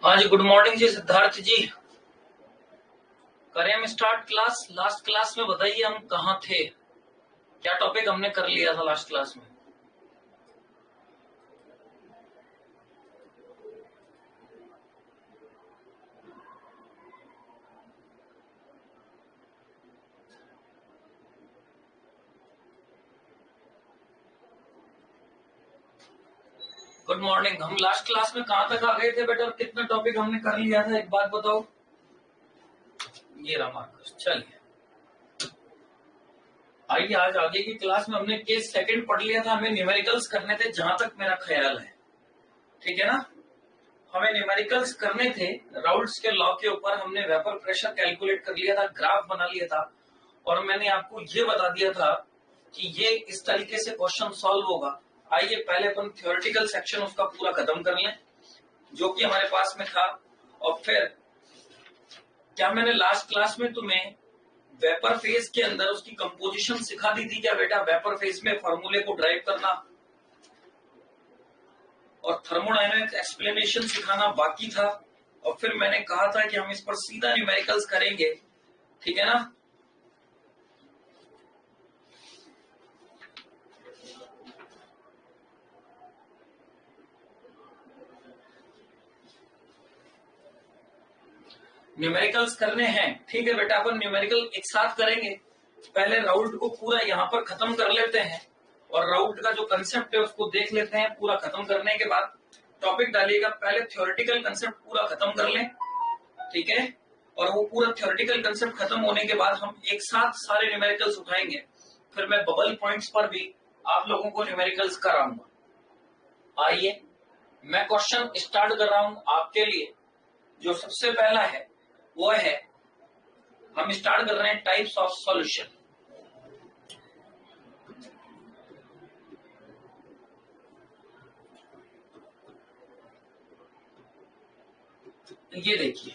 हाँ जी, good morning जी सिद्धार्थ जी। करें हम स्टार्ट क्लास। लास्ट क्लास में बताइए हम कहाँ थे, क्या टॉपिक हमने कर लिया था लास्ट क्लास में। Good morning. हम लास्ट क्लास में कहाँ तक आ गए थे बेटा, कितना टॉपिक हमने कर लिया था, एक बात बताओ। ये रहा मार्कस। चलिए आइए, आज आगे की क्लास में हमने केस सेकंड पढ़ लिया था, हमें न्यूमेरिकल्स करने थे जहां तक मेरा ख्याल है, ठीक है ना। हमें न्यूमेरिकल्स करने थे राउल्ट्स के लॉ के ऊपर। हमने वेपर प्रेशर कैलकुलेट कर लिया था, ग्राफ बना लिया था, और मैंने आपको ये बता दिया था कि ये इस तरीके से क्वेश्चन सॉल्व होगा। आइए पहले अपन थ्योरेटिकल सेक्शन उसका पूरा खत्म कर लें जो कि हमारे पास में था। और फिर क्या मैंने लास्ट क्लास में तुम्हें वेपर फेज के अंदर उसकी कंपोजिशन सिखा दी थी क्या बेटा? वेपर फेज में फॉर्मूले को ड्राइव करना और थर्मोडायनामिक एक्सप्लेनेशन सिखाना बाकी था। और फिर मैंने कहा था कि हम इस पर सीधा न्यूमेरिकल्स करेंगे, ठीक है ना। न्यूमेरिकल्स करने हैं, ठीक है बेटा। अपन न्यूमेरिकल एक साथ करेंगे। पहले राउल्ट को पूरा यहाँ पर खत्म कर लेते हैं और राउल्ट का जो कंसेप्ट है उसको देख लेते हैं। पूरा खत्म करने के बाद टॉपिक डालिएगा, पहले थ्योरेटिकल कंसेप्ट पूरा खत्म कर लें, ठीक है। और वो पूरा थ्योरेटिकल कंसेप्ट खत्म होने के बाद हम एक साथ सारे न्यूमेरिकल्स उठाएंगे। फिर मैं बबल पॉइंट्स पर भी आप लोगों को न्यूमेरिकल्स कराऊंगा। आइए मैं क्वेश्चन स्टार्ट कर रहा हूं आपके लिए। जो सबसे पहला है वो है, हम स्टार्ट कर रहे हैं टाइप्स ऑफ सॉल्यूशन। ये देखिए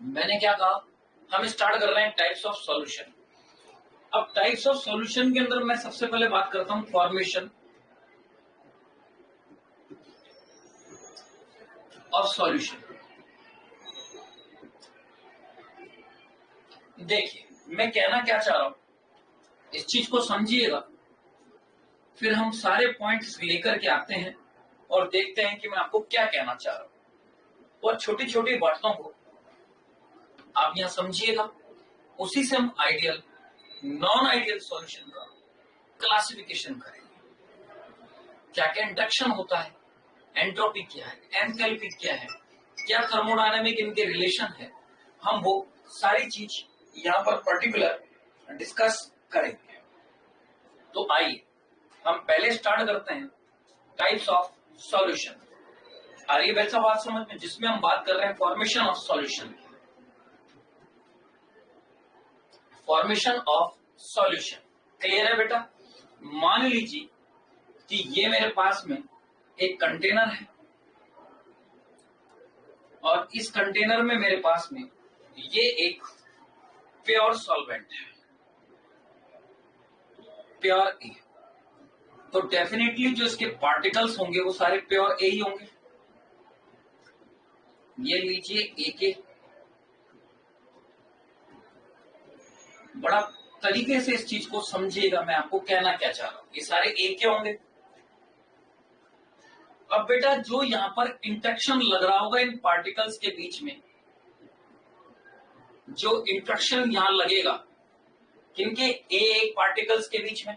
मैंने क्या कहा, हम स्टार्ट कर रहे हैं टाइप्स ऑफ सॉल्यूशन। अब टाइप्स ऑफ सॉल्यूशन के अंदर मैं सबसे पहले बात करता हूं फॉर्मेशन ऑफ सॉल्यूशन। देखिए मैं कहना क्या चाह रहा हूं, इस चीज को समझिएगा, फिर हम सारे पॉइंट्स लेकर के आते हैं और देखते हैं कि मैं आपको क्या कहना चाह रहा हूं। और छोटी छोटी बातों को आप यहां समझिएगा, उसी से हम आइडियल नॉन आइडियल सॉल्यूशन का क्लासिफिकेशन करेंगे। क्या क्या इंडक्शन होता है, एंट्रोपी क्या है, एंथैल्पी क्या है, क्या थर्मोडायनामिक इनके रिलेशन है, हम वो सारी चीज यहाँ पर पर्टिकुलर डिस्कस करेंगे। तो आइए हम पहले स्टार्ट करते हैं टाइप्स ऑफ सॉल्यूशन। आ रही है वैसा बात समझ में, जिसमें हम बात कर रहे हैं formation of solution. Formation of solution clear है बेटा। मान लीजिए कि ये मेरे पास में एक कंटेनर है और इस कंटेनर में मेरे पास में ये एक प्योर सॉल्वेंट है, प्योर ए। तो डेफिनेटली जो इसके पार्टिकल्स होंगे वो सारे प्योर ए ही होंगे। ये लीजिए ए के, बड़ा तरीके से इस चीज को समझिएगा, मैं आपको कहना क्या चाह रहा हूं, ये सारे ए के होंगे। अब बेटा जो यहां पर इंटरेक्शन लग रहा होगा इन पार्टिकल्स के बीच में, जो इंटरेक्शन यहां लगेगा किनके, ए पार्टिकल्स के बीच में,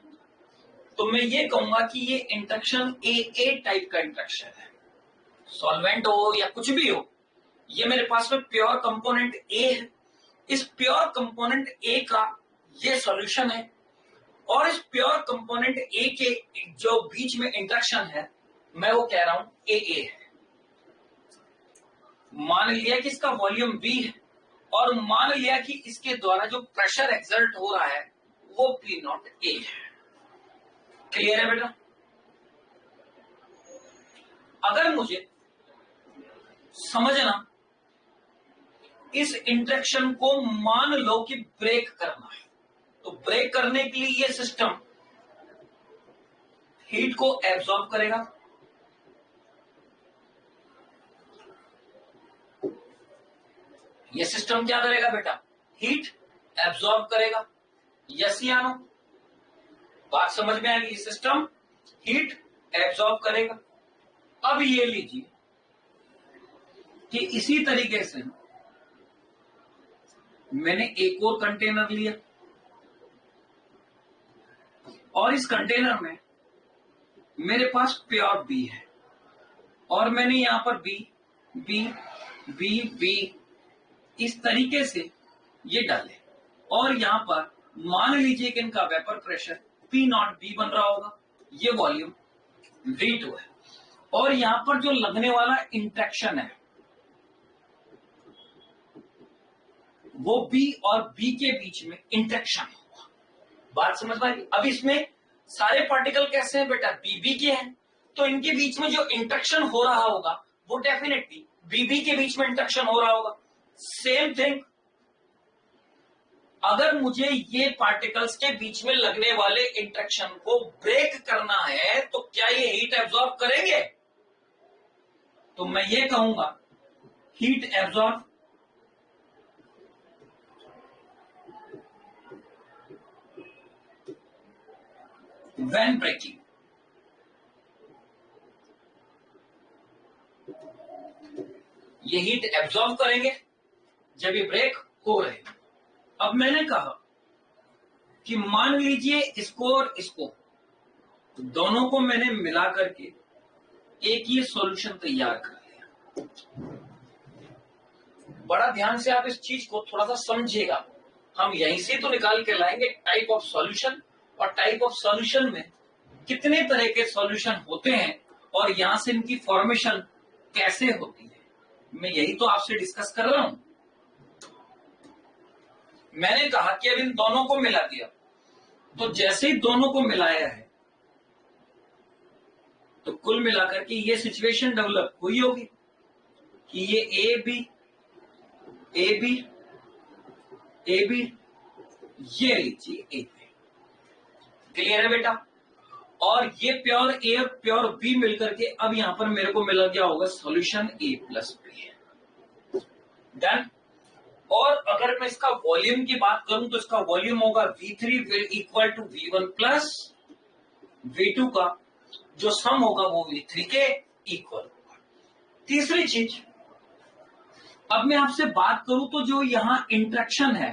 तो मैं ये कहूंगा कि ये इंटरेक्शन ए टाइप का इंटरेक्शन है। सॉल्वेंट हो या कुछ भी हो, ये मेरे पास में प्योर कंपोनेंट ए है। इस प्योर कंपोनेंट ए का ये सॉल्यूशन है और इस प्योर कंपोनेंट ए के जो बीच में इंटरेक्शन है मैं वो कह रहा हूं ए है। मान लिया कि इसका वॉल्यूम V है और मान लिया कि इसके द्वारा जो प्रेशर एक्सर्ट हो रहा है वो P0 A है। क्लियर है बेटा। अगर मुझे समझना इस इंटरेक्शन को मान लो कि ब्रेक करना है, तो ब्रेक करने के लिए ये सिस्टम हीट को एब्सॉर्ब करेगा ये सिस्टम क्या करेगा बेटा, हीट एब्जॉर्ब करेगा, यस या नो, बात समझ में आएगी, सिस्टम हीट एब्जॉर्ब करेगा। अब ये लीजिए कि इसी तरीके से मैंने एक और कंटेनर लिया और इस कंटेनर में मेरे पास प्योर बी है और मैंने यहां पर बी बी बी बी इस तरीके से ये डाले और यहां पर मान लीजिए कि इनका vapour pressure P not be बन रहा होगा, ये वॉल्यूम V2 है और यहां पर जो लगने वाला इंट्रैक्शन है वो B और B के बीच में इंट्रैक्शन होगा। बात समझ में आई? अब इसमें सारे पार्टिकल कैसे हैं बेटा, BB के हैं, तो इनके बीच में जो इंट्रैक्शन हो रहा होगा वो डेफिनेटली BB के बीच में इंट्रैक्शन हो रहा होगा। सेम थिंग, अगर मुझे ये पार्टिकल्स के बीच में लगने वाले इंट्रैक्शन को ब्रेक करना है तो क्या ये हीट एब्जॉर्ब करेंगे? तो मैं ये कहूंगा हीट एब्जॉर्ब, व्हेन ब्रेकिंग। ये हीट एब्जॉर्ब करेंगे जब ये ब्रेक हो रहे हैं। अब मैंने कहा कि मान लीजिए इसको और इसको दोनों को मैंने मिला करके एक ये सॉल्यूशन तैयार कर लिया। बड़ा ध्यान से आप इस चीज को थोड़ा सा समझिएगा, हम यहीं से तो निकाल के लाएंगे टाइप ऑफ सॉल्यूशन, और टाइप ऑफ सॉल्यूशन में कितने तरह के सॉल्यूशन होते हैं और यहां से इनकी फॉर्मेशन कैसे होती है, मैं यही तो आपसे डिस्कस कर रहा हूं। मैंने कहा कि अब इन दोनों को मिला दिया, तो जैसे ही दोनों को मिलाया है तो कुल मिलाकर के ये सिचुएशन डेवलप हुई होगी कि ये A B A B A B, ये लीजिए ए बी, क्लियर है बेटा। और ये प्योर ए और प्योर बी मिलकर के अब यहां पर मेरे को मिला क्या होगा, सॉल्यूशन ए प्लस बी, डन। और अगर मैं इसका वॉल्यूम की बात करूं तो इसका वॉल्यूम होगा V3 will equal to V1 plus V2 का जो सम होगा वो V3 के इक्वल होगा। तीसरी चीज, अब मैं आपसे बात करूं तो जो यहां इंट्रैक्शन है,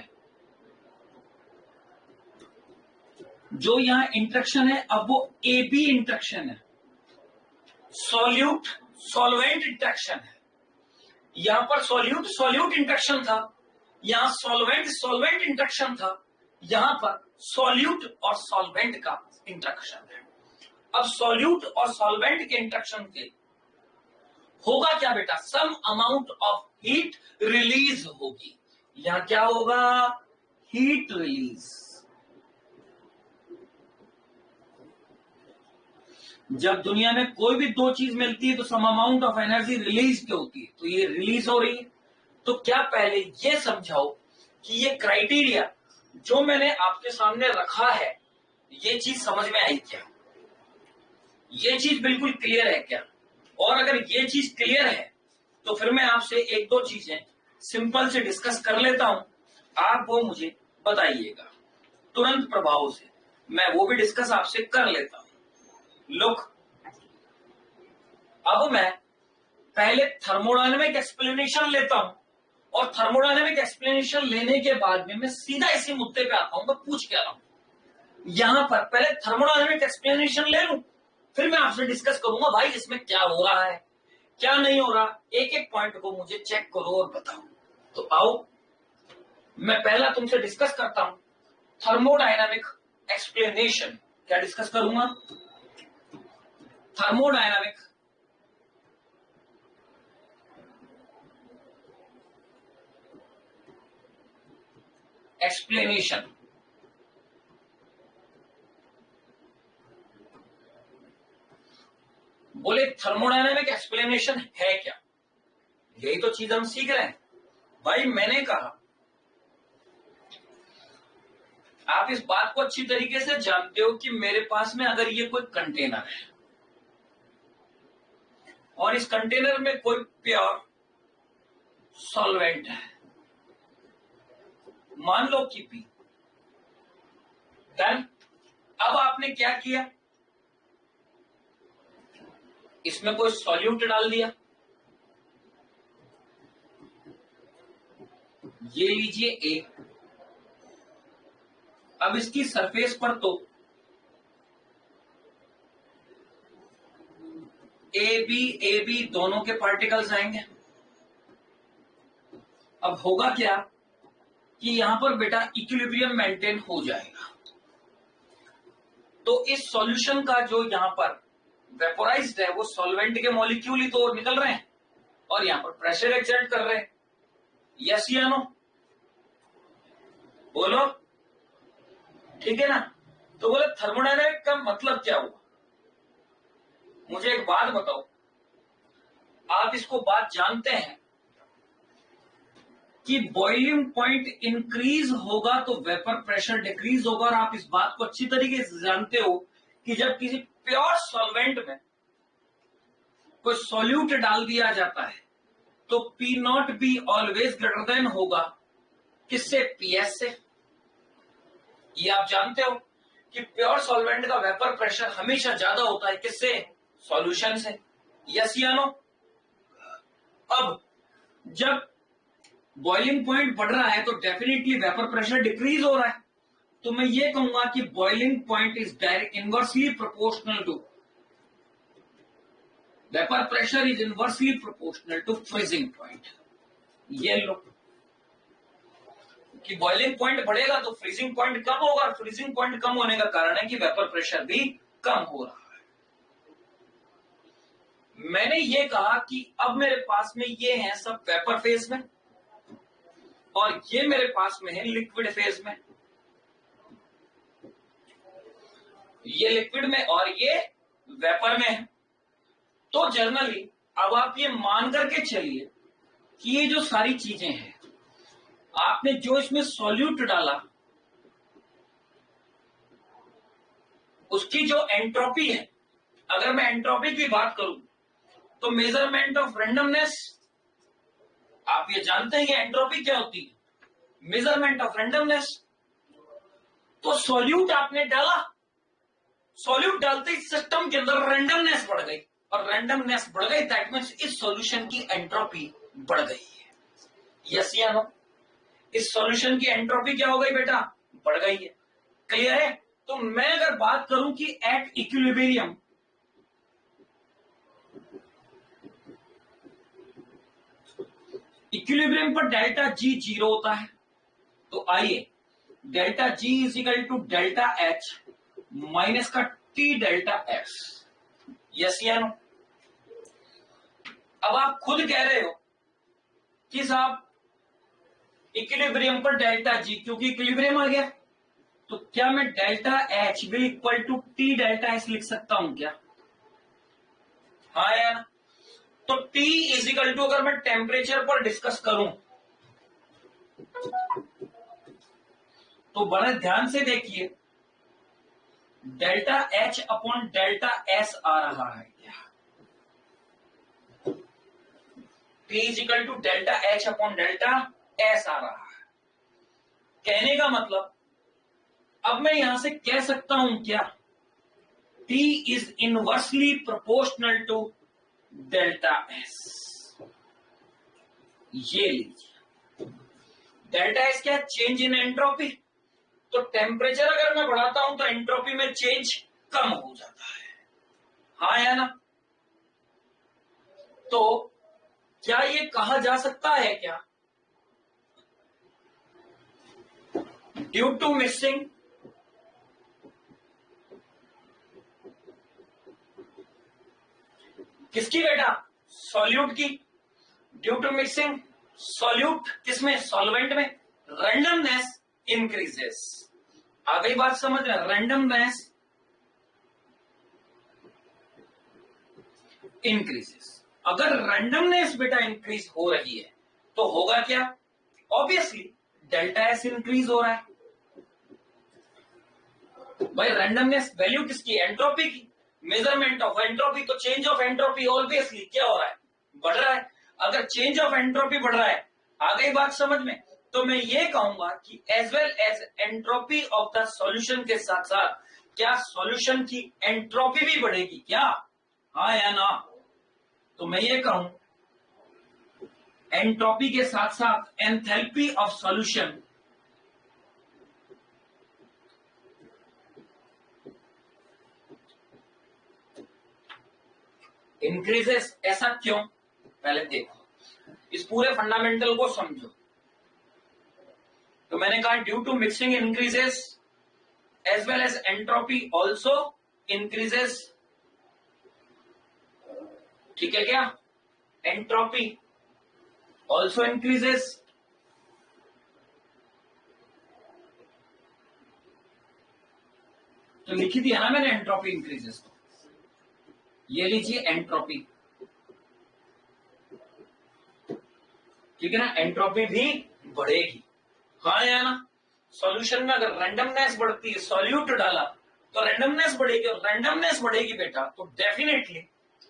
जो यहां इंट्रैक्शन है, अब वो ए बी इंट्रैक्शन है, सॉल्यूट सॉल्वेंट इंट्रैक्शन है। यहां पर सॉल्यूट सॉल्यूट इंट्रैक्शन था, यहां सॉल्वेंट सॉल्वेंट इंट्रैक्शन था, यहां पर सॉल्यूट और सॉल्वेंट का इंट्रैक्शन है। अब सॉल्यूट और सॉल्वेंट के इंट्रैक्शन के होगा क्या बेटा, some amount of heat release होगी। यहां क्या होगा, हीट रिलीज। जब दुनिया में कोई भी दो चीज मिलती है तो some amount of energy release की होती है, तो ये रिलीज हो रही है। तो क्या पहले ये समझाओ कि ये क्राइटेरिया जो मैंने आपके सामने रखा है, ये चीज समझ में आई क्या, ये चीज बिल्कुल क्लियर है क्या? और अगर ये चीज क्लियर है तो फिर मैं आपसे एक दो चीजें सिंपल से डिस्कस कर लेता हूं, आप वो मुझे बताइएगा तुरंत प्रभाव से, मैं वो भी डिस्कस आपसे कर लेता हूं। लुक, अब मैं पहले थर्मोडायनेमिक एक्सप्लेनेशन लेता हूं और थर्मोडायनेमिक एक्सप्लेनेशन लेने के बाद में मैं सीधा इसी मुद्दे पे आता हूं, मैं पूछ के आ रहा हूं। यहां पर पहले थर्मोडायनेमिक एक्सप्लेनेशन ले लूं, फिर मैं आपसे डिस्कस करूंगा भाई इसमें क्या हो रहा है क्या नहीं हो रहा, एक एक पॉइंट को मुझे चेक करो और बताओ। तो आओ मैं पहला तुमसे डिस्कस करता हूं थर्मोडायनामिक एक्सप्लेनेशन। क्या डिस्कस करूंगा, थर्मोडायनामिक एक्सप्लेनेशन। बोले थर्मोडायनामिक एक्सप्लेनेशन है क्या, यही तो चीज हम सीख रहे हैं भाई। मैंने कहा आप इस बात को अच्छी तरीके से जानते हो कि मेरे पास में अगर ये कोई कंटेनर है और इस कंटेनर में कोई प्योर सॉल्वेंट है मान लो कि P। डन। अब आपने क्या किया, इसमें कोई सॉल्यूट डाल दिया। ये लीजिए A। अब इसकी सरफेस पर तो ए बी दोनों के पार्टिकल्स आएंगे। अब होगा क्या कि यहां पर बेटा इक्विलिब्रियम मेंटेन हो जाएगा। तो इस सॉल्यूशन का जो यहां पर वेपोराइज्ड है वो सॉल्वेंट के मॉलिक्यूल ही तो निकल रहे हैं और यहां पर प्रेशर एक्सर्ट कर रहे हैं। यस या नो, बोलो, ठीक है ना। तो बोले थर्मोडायनामिक का मतलब क्या हुआ। मुझे एक बात बताओ, आप इसको बात जानते हैं कि बॉइलिंग पॉइंट इंक्रीज होगा तो वेपर प्रेशर डिक्रीज होगा, और आप इस बात को अच्छी तरीके से जानते हो कि जब किसी प्योर सॉल्वेंट में कोई सॉल्यूट डाल दिया जाता है तो P not be always greater than होगा किससे, पीएस से। ये आप जानते हो कि प्योर सॉल्वेंट का वेपर प्रेशर हमेशा ज्यादा होता है किससे, सॉल्यूशन से। यस या नो। अब जब बॉइलिंग पॉइंट बढ़ रहा है तो डेफिनेटली वेपर प्रेशर डिक्रीज हो रहा है। तो मैं ये कहूंगा कि boiling point is direct inversely proportional to vapour pressure is inversely proportional to freezing point. ये लो कि बॉइलिंग पॉइंट बढ़ेगा तो फ्रीजिंग पॉइंट कम होगा, फ्रीजिंग पॉइंट कम होने का कारण है कि वेपर प्रेशर भी कम हो रहा है। मैंने ये कहा कि अब मेरे पास में ये है सब वेपर फेज में और ये मेरे पास में है लिक्विड फेज में। ये लिक्विड में और ये वेपर में है। तो जनरली अब आप ये मान करके चलिए कि ये जो सारी चीजें हैं, आपने जो इसमें सॉल्यूट डाला उसकी जो एंट्रोपी है, अगर मैं एंट्रोपी की बात करूं तो मेजरमेंट ऑफ रैंडमनेस, आप ये जानते हैं कि एंट्रोपी क्या होती है, मेजरमेंट ऑफ रैंडमनेस। तो सॉल्यूट आपने डाला, सॉल्यूट डालते ही सिस्टम के अंदर रैंडमनेस बढ़ गई, और रैंडमनेस बढ़ गई दैट मींस इस सॉल्यूशन की एंट्रोपी बढ़ गई है। यस या नो। इस सॉल्यूशन की एंट्रोपी क्या हो गई बेटा, बढ़ गई है। क्लियर है। तो मैं अगर बात करूं कि एट इक्विलिब्रियम पर डेल्टा जी 0 होता है, तो आइए delta G is equal to delta H minus का टी डेल्टा एस। यस या नो। अब आप खुद कह रहे हो कि साहब इक्विलिब्रियम पर डेल्टा जी, क्योंकि इक्विलिब्रियम आ गया, तो क्या मैं delta H will equal to T delta S लिख सकता हूं क्या। हाँ यार। तो T इज इक्वल टू, अगर मैं टेम्परेचर पर डिस्कस करूं तो बड़े ध्यान से देखिए, delta H upon delta S आ रहा है क्या। T is equal to delta H upon delta S आ रहा है। कहने का मतलब अब मैं यहां से कह सकता हूं क्या, T is inversely proportional to delta S। ये लीजिए, डेल्टा S क्या, चेंज इन एंट्रोपी। तो टेम्परेचर अगर मैं बढ़ाता हूं तो एंट्रोपी में चेंज कम हो जाता है। हाँ या ना। तो क्या ये कहा जा सकता है क्या, ड्यू टू मिक्सिंग किसकी बेटा, सॉल्यूट की, ड्यू टू मिक्सिंग सॉल्यूट किसमें, सॉल्वेंट में, रैंडमनेस इंक्रीजेस। आ गई बात समझ में, रैंडमनेस इंक्रीजेस। अगर रैंडमनेस बेटा इंक्रीज हो रही है तो होगा क्या, ऑब्वियसली डेल्टा एस इंक्रीज हो रहा है। भाई रैंडमनेस वैल्यू किसकी, एंट्रोपी की, मेजरमेंट ऑफ एंट्रोपी। तो चेंज ऑफ एंट्रोपी ऑब्वियसली क्या हो रहा है, बढ़ रहा है। अगर चेंज ऑफ एंट्रोपी बढ़ रहा है, आ गई बात समझ में, तो मैं ये कहूंगा कि as well as entropy of the solution के साथ साथ क्या सॉल्यूशन की एंट्रोपी भी बढ़ेगी क्या, हाँ या ना? तो मैं ये कहूं एंट्रोपी के साथ साथ एंथैल्पी ऑफ सॉल्यूशन इंक्रीजेस। ऐसा क्यों? पहले देखो, इस पूरे फंडामेंटल को समझो। तो मैंने कहा due to mixing increases as well as entropy also increases. ठीक है क्या? Entropy also increases. तो लिखी दिया ना मैंने एंट्रोपी इंक्रीजेस को, ये लीजिए एंट्रोपी, ठीक है ना? एंट्रोपी भी बढ़ेगी, हाँ या ना? सॉल्यूशन में अगर रैंडमनेस बढ़ती है, सॉल्यूट डाला तो रैंडमनेस बढ़ेगी, और रैंडमनेस बढ़ेगी बेटा तो डेफिनेटली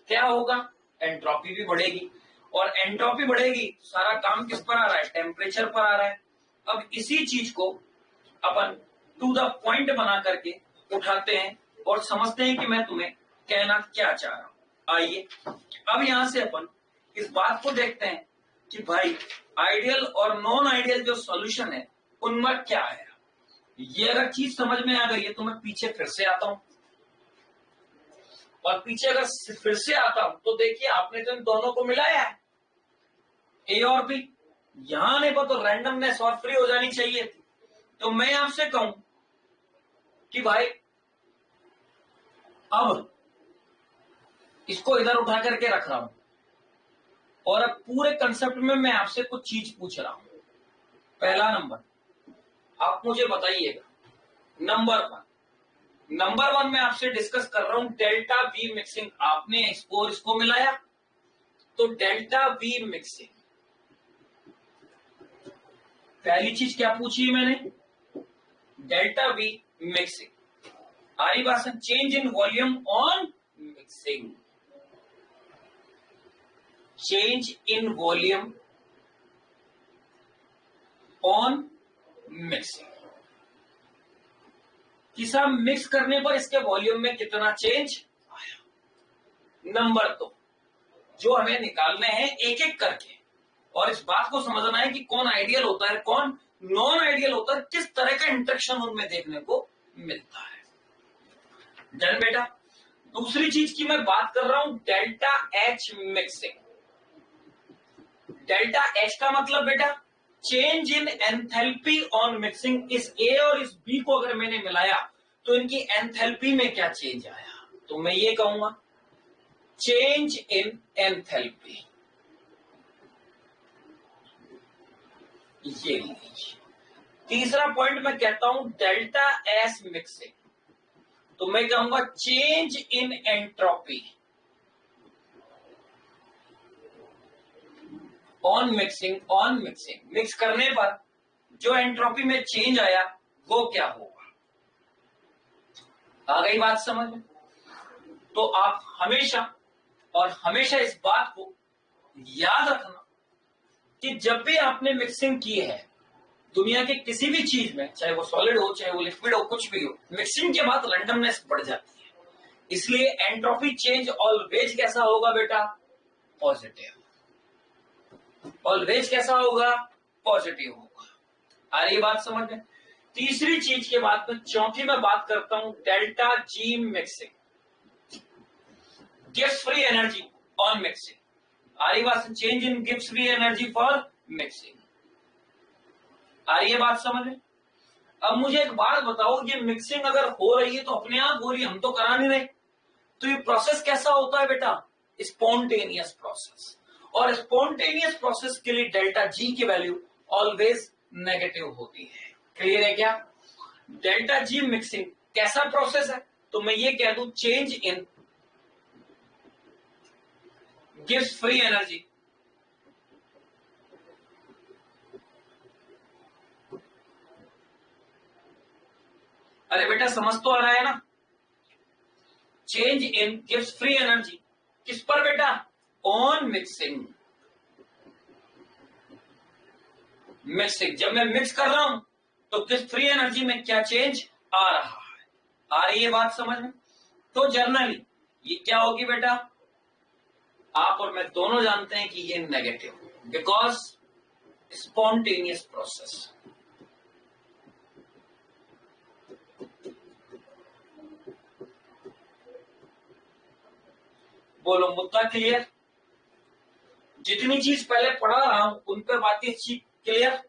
क्या होगा? एंट्रोपी भी बढ़ेगी, और एंट्रोपी बढ़ेगी, सारा काम किस पर आ रहा है? टेम्परेचर पर आ रहा है। अब इसी चीज को अपन टू द पॉइंट बना करके उठाते हैं और समझते हैं कि मैं तुम्हें कहना क्या चाह रहा हूं। आइए अब यहां से अपन इस बात को देखते हैं कि भाई आइडियल और नॉन आइडियल जो सॉल्यूशन है उनमें क्या है। ये अगर चीज समझ में आ गई है तो मैं पीछे फिर से आता हूं, और पीछे अगर फिर से आता हूं तो देखिए आपने तो इन दोनों को मिलाया है, ए और बी। यहां नहीं पता तो रैंडमनेस और फ्री हो जानी चाहिए थी। तो मैं आपसे कहूं कि भाई अब इसको इधर उठा करके रख रहा हूं, और अब पूरे कंसेप्ट में मैं आपसे कुछ चीज पूछ रहा हूं। पहला नंबर आप मुझे बताइएगा, नंबर वन में आपसे डिस्कस कर रहा हूं डेल्टा वी मिक्सिंग। आपने इसको मिलाया तो डेल्टा वी मिक्सिंग, पहली चीज क्या पूछी है मैंने? Delta V mixing. आरी बात, change in volume on mixing, change in volume on mixing, कि सब मिक्स करने पर इसके वॉल्यूम में कितना चेंज आया। नंबर दो, जो हमें निकालने हैं एक एक करके, और इस बात को समझना है कि कौन आइडियल होता है कौन नॉन आइडियल होता है, किस तरह का इंटरेक्शन उनमें देखने को मिलता है। डन बेटा। दूसरी चीज की मैं बात कर रहा हूं delta H mixing. Delta H का मतलब बेटा change in enthalpy on mixing. इस ए और इस बी को अगर मैंने मिलाया तो इनकी एंथैल्पी में क्या चेंज आया? तो मैं ये कहूंगा चेंज इन एंथैल्पी। ये लीजिए। तीसरा पॉइंट मैं कहता हूं डेल्टा एस मिक्सिंग, तो मैं कहूंगा change in entropy on mixing. On mixing, mix करने पर जो एंट्रोपी में चेंज आया वो क्या होगा? आ गई बात समझ में? तो आप हमेशा और हमेशा इस बात को याद रखना कि जब भी आपने मिक्सिंग की है दुनिया के किसी भी चीज में, चाहे वो सॉलिड हो चाहे वो लिक्विड हो, कुछ भी हो, मिक्सिंग के बाद रैंडमनेस बढ़ जाती है। इसलिए एंट्रोपी चेंज ऑलवेज कैसा होगा बेटा? पॉजिटिव। ऑलवेज कैसा होगा? पॉजिटिव होगा। आ रही बात समझ में? तीसरी चीज के बाद में चौथी में बात करता हूं delta G mixing, gives free energy on mixing. आ रही बात? Change in gives free energy for mixing. आ रही है बात समझ में? अब मुझे एक बात बताओ, ये मिक्सिंग अगर हो रही है तो अपने आप हो रही है, हम तो करा नहीं रहे, तो ये प्रोसेस कैसा होता है बेटा? Spontaneous process. और स्पॉन्टेनियस प्रोसेस के लिए डेल्टा जी की वैल्यू ऑलवेज नेगेटिव होती है। क्लियर है क्या? डेल्टा जी मिक्सिंग कैसा प्रोसेस है? तो मैं ये कह दूं change in gives free energy अरे बेटा समझ तो आ रहा है ना? Change in gives free energy किस पर बेटा? On mixing. मिक्सिंग, जब मैं मिक्स कर रहा हूं तो किस फ्री एनर्जी में क्या चेंज आ रहा है, आ रही है बात समझ में। तो जर्नली ये क्या होगी बेटा, आप और मैं दोनों जानते हैं कि ये नेगेटिव, बिकॉज स्पॉन्टेनियस प्रोसेस। बोलो मुद्दा क्लियर, जितनी चीज पहले पढ़ा रहा हूं उन पर बातें क्लियर।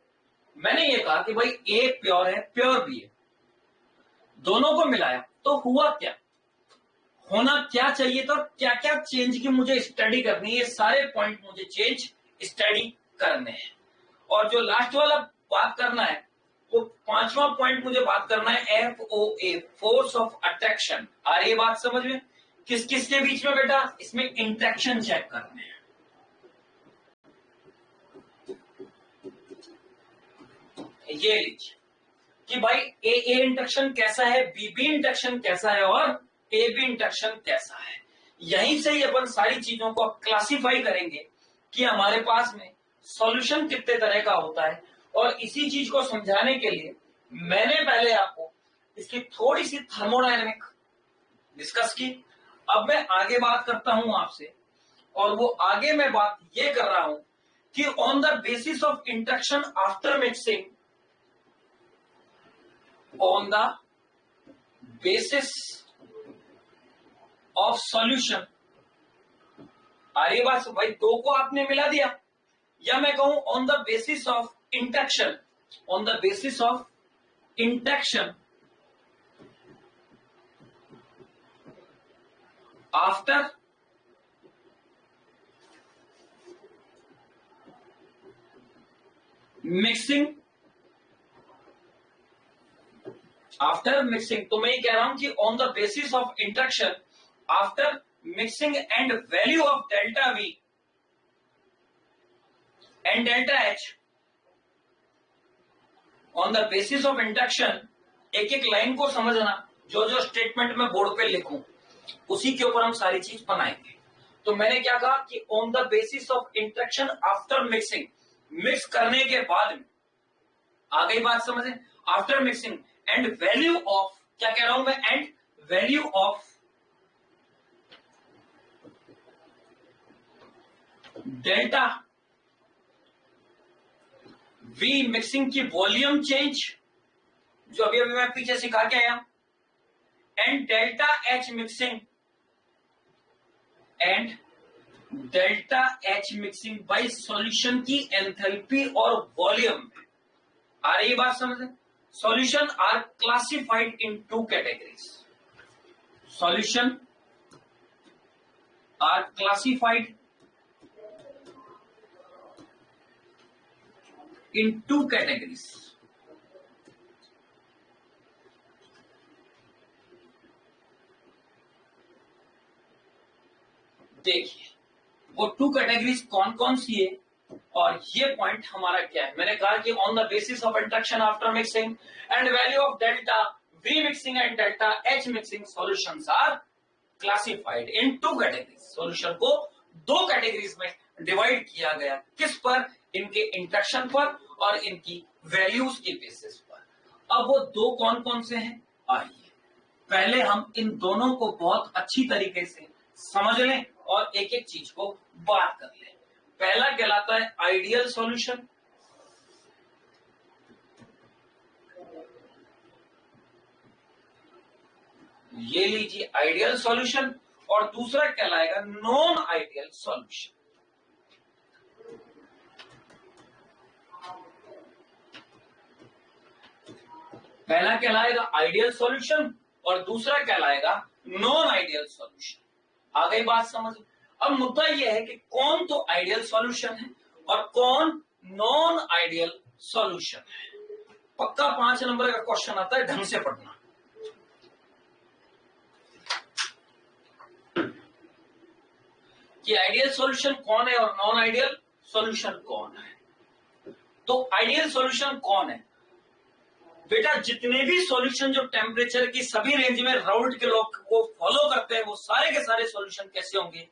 मैंने ये कहा कि भाई एक प्योर है, प्योर भी है, दोनों को मिलाया तो हुआ क्या, होना क्या चाहिए था, क्या क्या चेंज की मुझे स्टडी करनी है, ये सारे पॉइंट मुझे चेंज स्टडी करने हैं। और जो लास्ट वाला बात करना है वो पांचवा पॉइंट मुझे बात करना है FOA, फोर्स ऑफ अट्रैक्शन। आ रही है बात समझ में, किस किस के बीच में बेटा, इसमें इंट्रैक्शन चेक करने हैं। ये लीजिए कि भाई ए इंट्रैक्शन कैसा है, बी इंट्रैक्शन कैसा है और ए बी इंट्रैक्शन कैसा है। यहीं से ही अपन सारी चीजों को क्लासिफाई करेंगे कि हमारे पास में सॉल्यूशन कितने तरह का होता है। और इसी चीज को समझाने के लिए मैंने पहले आपको इसकी थोड़ी सी थर्मोडायनेमिक डिस्कस की। अब मैं आगे बात करता हूं आपसे, और वो आगे मैं बात ये कर रहा हूं कि on the basis of interaction after mixing, on the basis of solution। आ रही बात भाई, दो को आपने मिला दिया, या मैं कहूं on the basis of interaction, on the basis of interaction after mixing, after mixing. तो मैं ये कह रहा हूं कि on the basis of interaction after mixing and value of delta we and delta H, on the basis of interaction, एक एक line को समझना, जो जो स्टेटमेंट मैं बोर्ड पे लिखूं उसी के ऊपर हम सारी चीज बनाएंगे। तो मैंने क्या कहा कि on the basis of interaction after mixing, mix करने के बाद में, आ गई बात समझे, after mixing and value of, क्या कह रहा हूं मैं, and value of delta V, mixing की वॉल्यूम चेंज जो अभी अभी मैं पीछे सिखा के आया, and delta H mixing, and delta H mixing by solution की एंथैल्पी और वॉल्यूम। आ रही बात समझे, solution are classified in two categories, solution are classified in two categories। देखिए वो टू कैटेगरीज कौन कौन सी है और ये पॉइंट हमारा क्या है। मैंने कहा कि on the basis of interaction after mixing and value of delta V mixing and delta H mixing, solutions are classified in two categories. Solution को दो कैटेगरीज में डिवाइड किया गया, किस पर, इनके इंट्रैक्शन पर और इनकी वैल्यूज के बेसिस पर। अब वो दो कौन कौन से हैं, आइए पहले हम इन दोनों को बहुत अच्छी तरीके से समझ लें और एक एक चीज को बात कर लें। पहला कहलाता है आइडियल सॉल्यूशन, ये लीजिए आइडियल सॉल्यूशन, और दूसरा कहलाएगा नॉन आइडियल सॉल्यूशन। पहला कहलाएगा आइडियल सॉल्यूशन और दूसरा कहलाएगा नॉन आइडियल सॉल्यूशन। आ गई बात समझ। अब मुद्दा यह है कि कौन तो आइडियल सॉल्यूशन है और कौन नॉन आइडियल सॉल्यूशन है। पक्का 5 नंबर का क्वेश्चन आता है, ढंग से पढ़ना। कि आइडियल सॉल्यूशन कौन है और नॉन आइडियल सॉल्यूशन कौन है। तो आइडियल सॉल्यूशन कौन है बेटा, जितने भी सॉल्यूशन जो टेम्परेचर की सभी रेंज में राउल्ट के लोग को फॉलो करते हैं वो सारे के सारे सॉल्यूशन कैसे होंगे,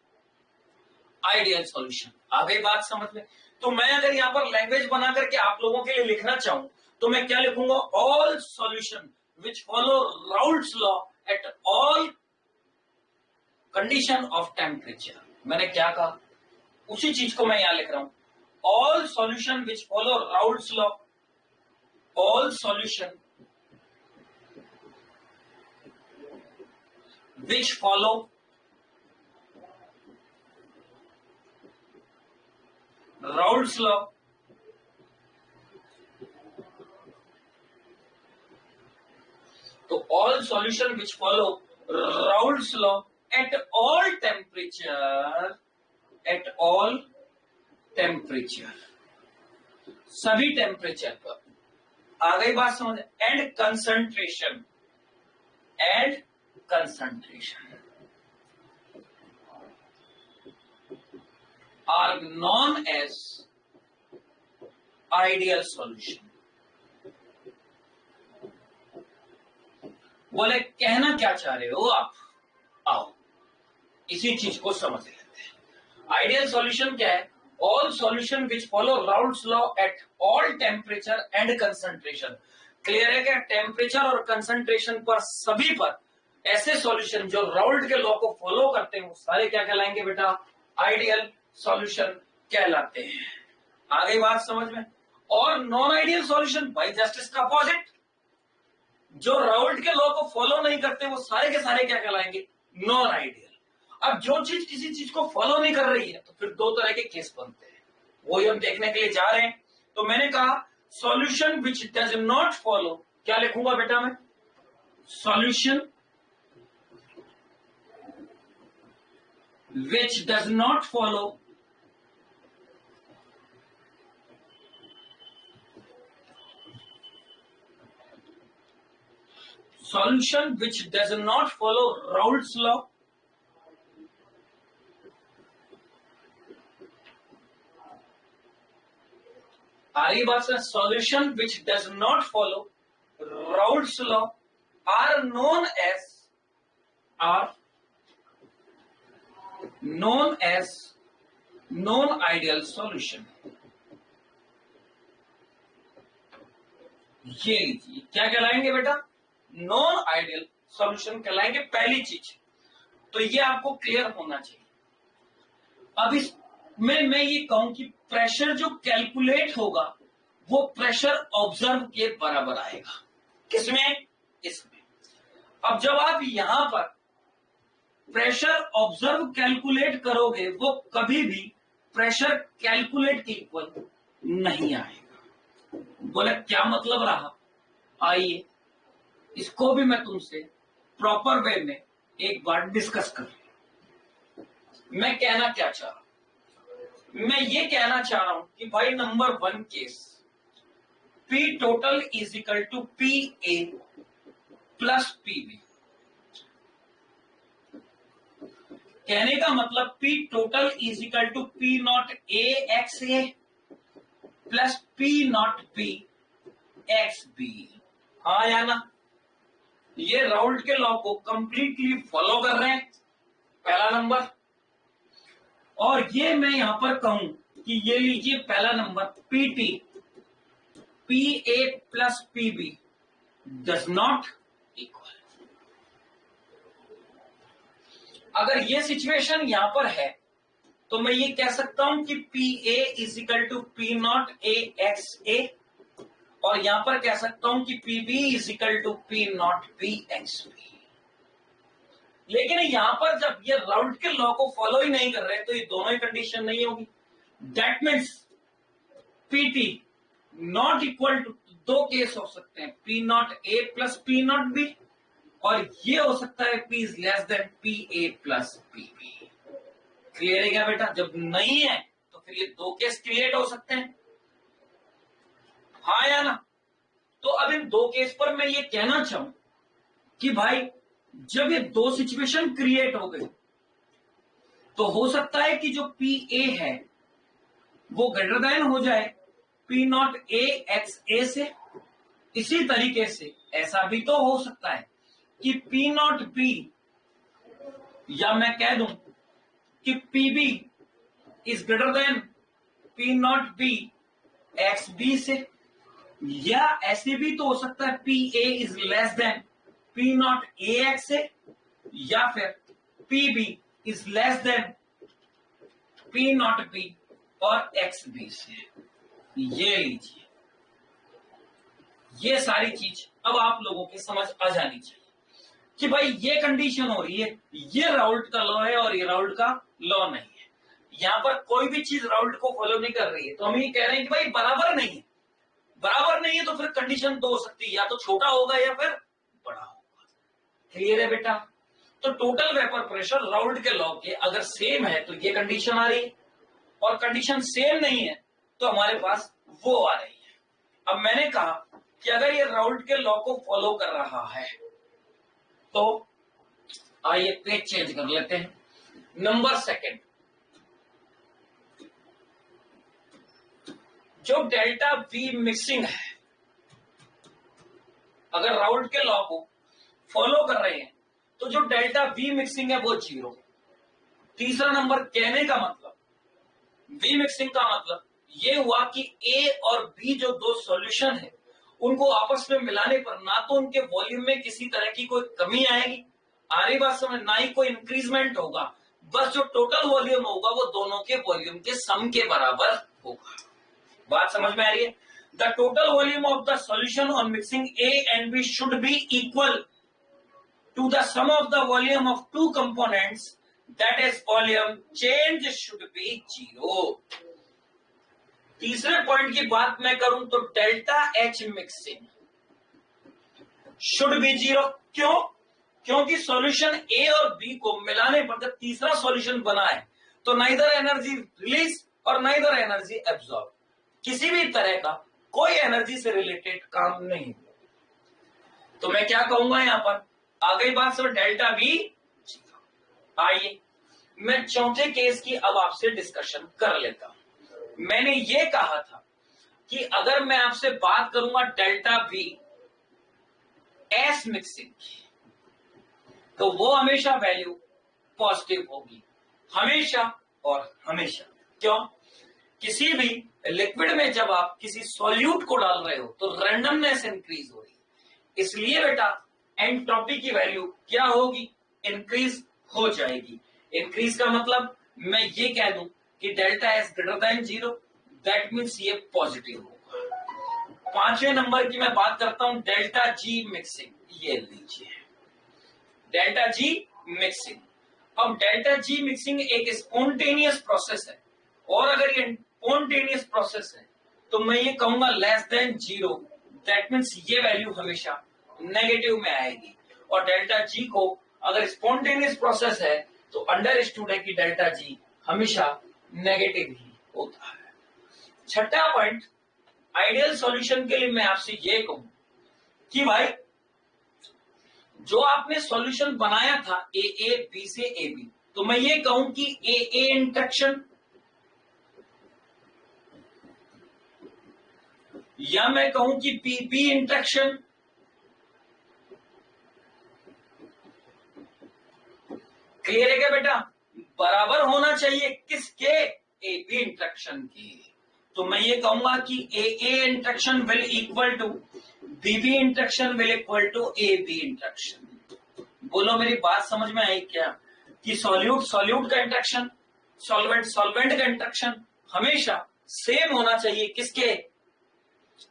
आइडियल सॉल्यूशन। आ गई बात समझ में। तो मैं अगर यहां पर लैंग्वेज बना करके आप लोगों के लिए लिखना चाहूं तो मैं क्या लिखूंगा, all solution which follow Raoult's law at all condition of temperature. मैंने क्या कहा, उसी चीज को मैं यहां लिख रहा हूं, all solution which follow Raoult's law, all solution which follow Raoult's law तो all solution which follow Raoult's law at all temperature, at all temperature, सभी टेम्परेचर पर। आ गई बात समझ, and concentration, and concentration are known as ideal solution। बोले कहना क्या चाह रहे हो आप, आओ इसी चीज को समझ लेते हैं। आइडियल सॉल्यूशन क्या है, all solution which follow Raoult's law at all temperature and concentration. Clear है क्या, टेम्परेचर और कंसंट्रेशन पर, सभी पर ऐसे सॉल्यूशन जो राउल्ट के लॉ को फॉलो करते हैं वो सारे क्या कहलाएंगे बेटा, आइडियल सॉल्यूशन कहलाते हैं। आ गई बात समझ में। और नॉन आइडियल सॉल्यूशन भाई जस्ट इसका अपोजिट, जो राउल्ट के लॉ को फॉलो नहीं करते वो सारे के सारे क्या कहलाएंगे, नॉन आइडियल। अब जो चीज किसी चीज को फॉलो नहीं कर रही है तो फिर दो तरह के केस बनते हैं, वही हम देखने के लिए जा रहे हैं। तो मैंने कहा solution which does not follow, क्या लिखूंगा बेटा मैं, solution which does not follow solution which does not follow Raoult's law आ रही बात से, solution which does not follow Raoult's law are known as non-ideal solution। ये लीजिए क्या कहलाएंगे बेटा, नॉन आइडियल सॉल्यूशन कहलाएंगे। पहली चीज तो ये आपको क्लियर होना चाहिए। अब इसमें मैं ये कहूं कि प्रेशर जो कैलकुलेट होगा वो प्रेशर ऑब्जर्व के बराबर आएगा। किसमें, इसमें। अब जब आप यहां पर प्रेशर ऑब्जर्व कैलकुलेट करोगे वो कभी भी प्रेशर कैलकुलेट के इक्वल नहीं आएगा। बोले क्या मतलब रहा, आइए इसको भी मैं तुमसे प्रॉपर वे में एक बार डिस्कस कर लूं। मैं कहना क्या चाह रहा हूं, मैं ये कहना चाह रहा हूं कि भाई number 1 case P total is equal to P A plus P B. कहने का मतलब P total is equal to P not A X A plus P not B X B. हाँ या ना, ये राउल्ट के लॉ को कंप्लीटली फॉलो कर रहे हैं, पहला नंबर। और ये मैं यहां पर कहूं कि ये लीजिए पहला number, PT P A plus P B does not equal. अगर ये सिचुएशन यहां पर है तो मैं ये कह सकता हूं कि P A is equal to P not A X A, और यहां पर कह सकता हूं कि P B is equal to P not B X B. लेकिन यहां पर जब ये राउल्ट के लॉ को फॉलो ही नहीं कर रहे तो ये दोनों ही कंडीशन नहीं होगी। That means PT not equal to, दो केस हो सकते हैं, P not A plus P not B, और ये हो सकता है P is less than P A plus P B. Clear है क्या बेटा, जब नहीं है तो फिर ये दो केस क्रिएट हो सकते हैं, हाँ या ना। तो अब इन दो केस पर मैं ये कहना चाहूं कि भाई जब ये दो सिचुएशन क्रिएट हो गए तो हो सकता है कि जो पी ए है वो ग्रेटर देन हो जाए P not A X A से। इसी तरीके से ऐसा भी तो हो सकता है कि पी नॉट बी, या मैं कह दूं कि P B is greater than P not B X B से, या ऐसे भी तो हो सकता है P A is less than P not A X से, या फिर P B is less than P not B और एक्स बी से। ये लीजिए, ये सारी चीज अब आप लोगों की समझ आ जानी चाहिए कि भाई ये कंडीशन हो रही है, ये राउल्ट का लॉ है और ये राउल्ट का लॉ नहीं है। यहां पर कोई भी चीज राउल्ट को फॉलो नहीं कर रही है, तो हम ये कह रहे हैं कि भाई बराबर नहीं है। बराबर नहीं है तो फिर कंडीशन दो हो सकती है, या तो छोटा होगा या फिर बड़ा होगा। क्लियर है बेटा? तो टोटल वेपर प्रेशर राउल्ट के लॉ के अगर सेम है तो ये कंडीशन आ रही है, और कंडीशन सेम नहीं है तो हमारे पास वो आ रही है। अब मैंने कहा कि अगर ये राउल्ट के लॉ को फॉलो कर रहा है तो आइए पेज चेंज कर लेते हैं। नंबर सेकंड, जो डेल्टा वी मिक्सिंग है, अगर राउल्ट के लॉ को फॉलो कर रहे हैं तो जो डेल्टा वी मिक्सिंग है वो 0। तीसरा नंबर, कहने का मतलब, वी मिक्सिंग का मतलब ये हुआ कि ए और बी जो दो सॉल्यूशन है उनको आपस में मिलाने पर ना तो उनके वॉल्यूम में किसी तरह की कोई कमी आएगी, आ रही बात समझ, ना ही कोई इंक्रीजमेंट होगा, बस जो टोटल वॉल्यूम होगा वो दोनों के वॉल्यूम के सम के बराबर होगा। बात समझ में आ रही है? The total volume of the solution on mixing A and B should be equal to the sum of the volume of two components, that is volume change should be 0। तीसरे पॉइंट की बात मैं करूं तो delta H mixing should be 0। क्यों? क्योंकि solution ए और B को मिलाने पर जब तीसरा सॉल्यूशन बना है तो नाइदर एनर्जी रिलीज और नाइदर एनर्जी एब्जॉर्ब, किसी भी तरह का कोई एनर्जी से रिलेटेड काम नहीं। तो मैं क्या कहूंगा यहां पर, आ गई बात सब, डेल्टा वी 0। आइए मैं चौथे केस की अब आपसे डिस्कशन कर लेता हूं। मैंने ये कहा था कि अगर मैं आपसे बात करूंगा डेल्टा वी एस मिक्सिंग की तो वो हमेशा वैल्यू पॉजिटिव होगी, हमेशा और हमेशा। क्यों? किसी भी लिक्विड में जब आप किसी सॉल्यूट को डाल रहे हो तो रैंडमनेस इंक्रीज हो रही है, इसलिए बेटा एंट्रोपी की वैल्यू क्या होगी? इंक्रीज हो जाएगी। इंक्रीज का मतलब मैं ये कह दूं कि delta S greater than 0, that means ये पॉजिटिव होगा। पांचवें नंबर की मैं बात करता हूं डेल्टा जी मिक्सिंग। ये लीजिए डेल्टा जी मिक्सिंग। अब डेल्टा जी मिक्सिंग एक स्पॉन्टेनियस प्रोसेस है, और अगर ये स्पॉन्टेनियस प्रोसेस है तो मैं ये कहूंगा लेस देन 0, दैट मीन्स ये वैल्यू हमेशा नेगेटिव में आएगी। और डेल्टा जी को अगर स्पॉन्टेनियस प्रोसेस है तो अंडरस्टूड है कि डेल्टा जी हमेशा नेगेटिव ही होता है। छठा पॉइंट, आइडियल सॉल्यूशन के लिए मैं आपसे ये कहूं कि भाई जो आपने सॉल्यूशन बनाया था ए बी से ए बी, तो मैं ये कहूं कि ए इंट्रैक्शन, या मैं कहूं कि पी बी इंट्रैक्शन, क्लियर है क्या बेटा? बराबर होना चाहिए किसके? ए बी इंट्रैक्शन की। तो मैं ये कहूंगा कि A interaction will equal to B B interaction will equal to A B interaction. बोलो मेरी बात समझ में आई क्या? कि सॉल्यूट सॉल्यूट का इंट्रैक्शन, सॉल्वेंट सॉल्वेंट का इंट्रैक्शन हमेशा सेम होना चाहिए किसके?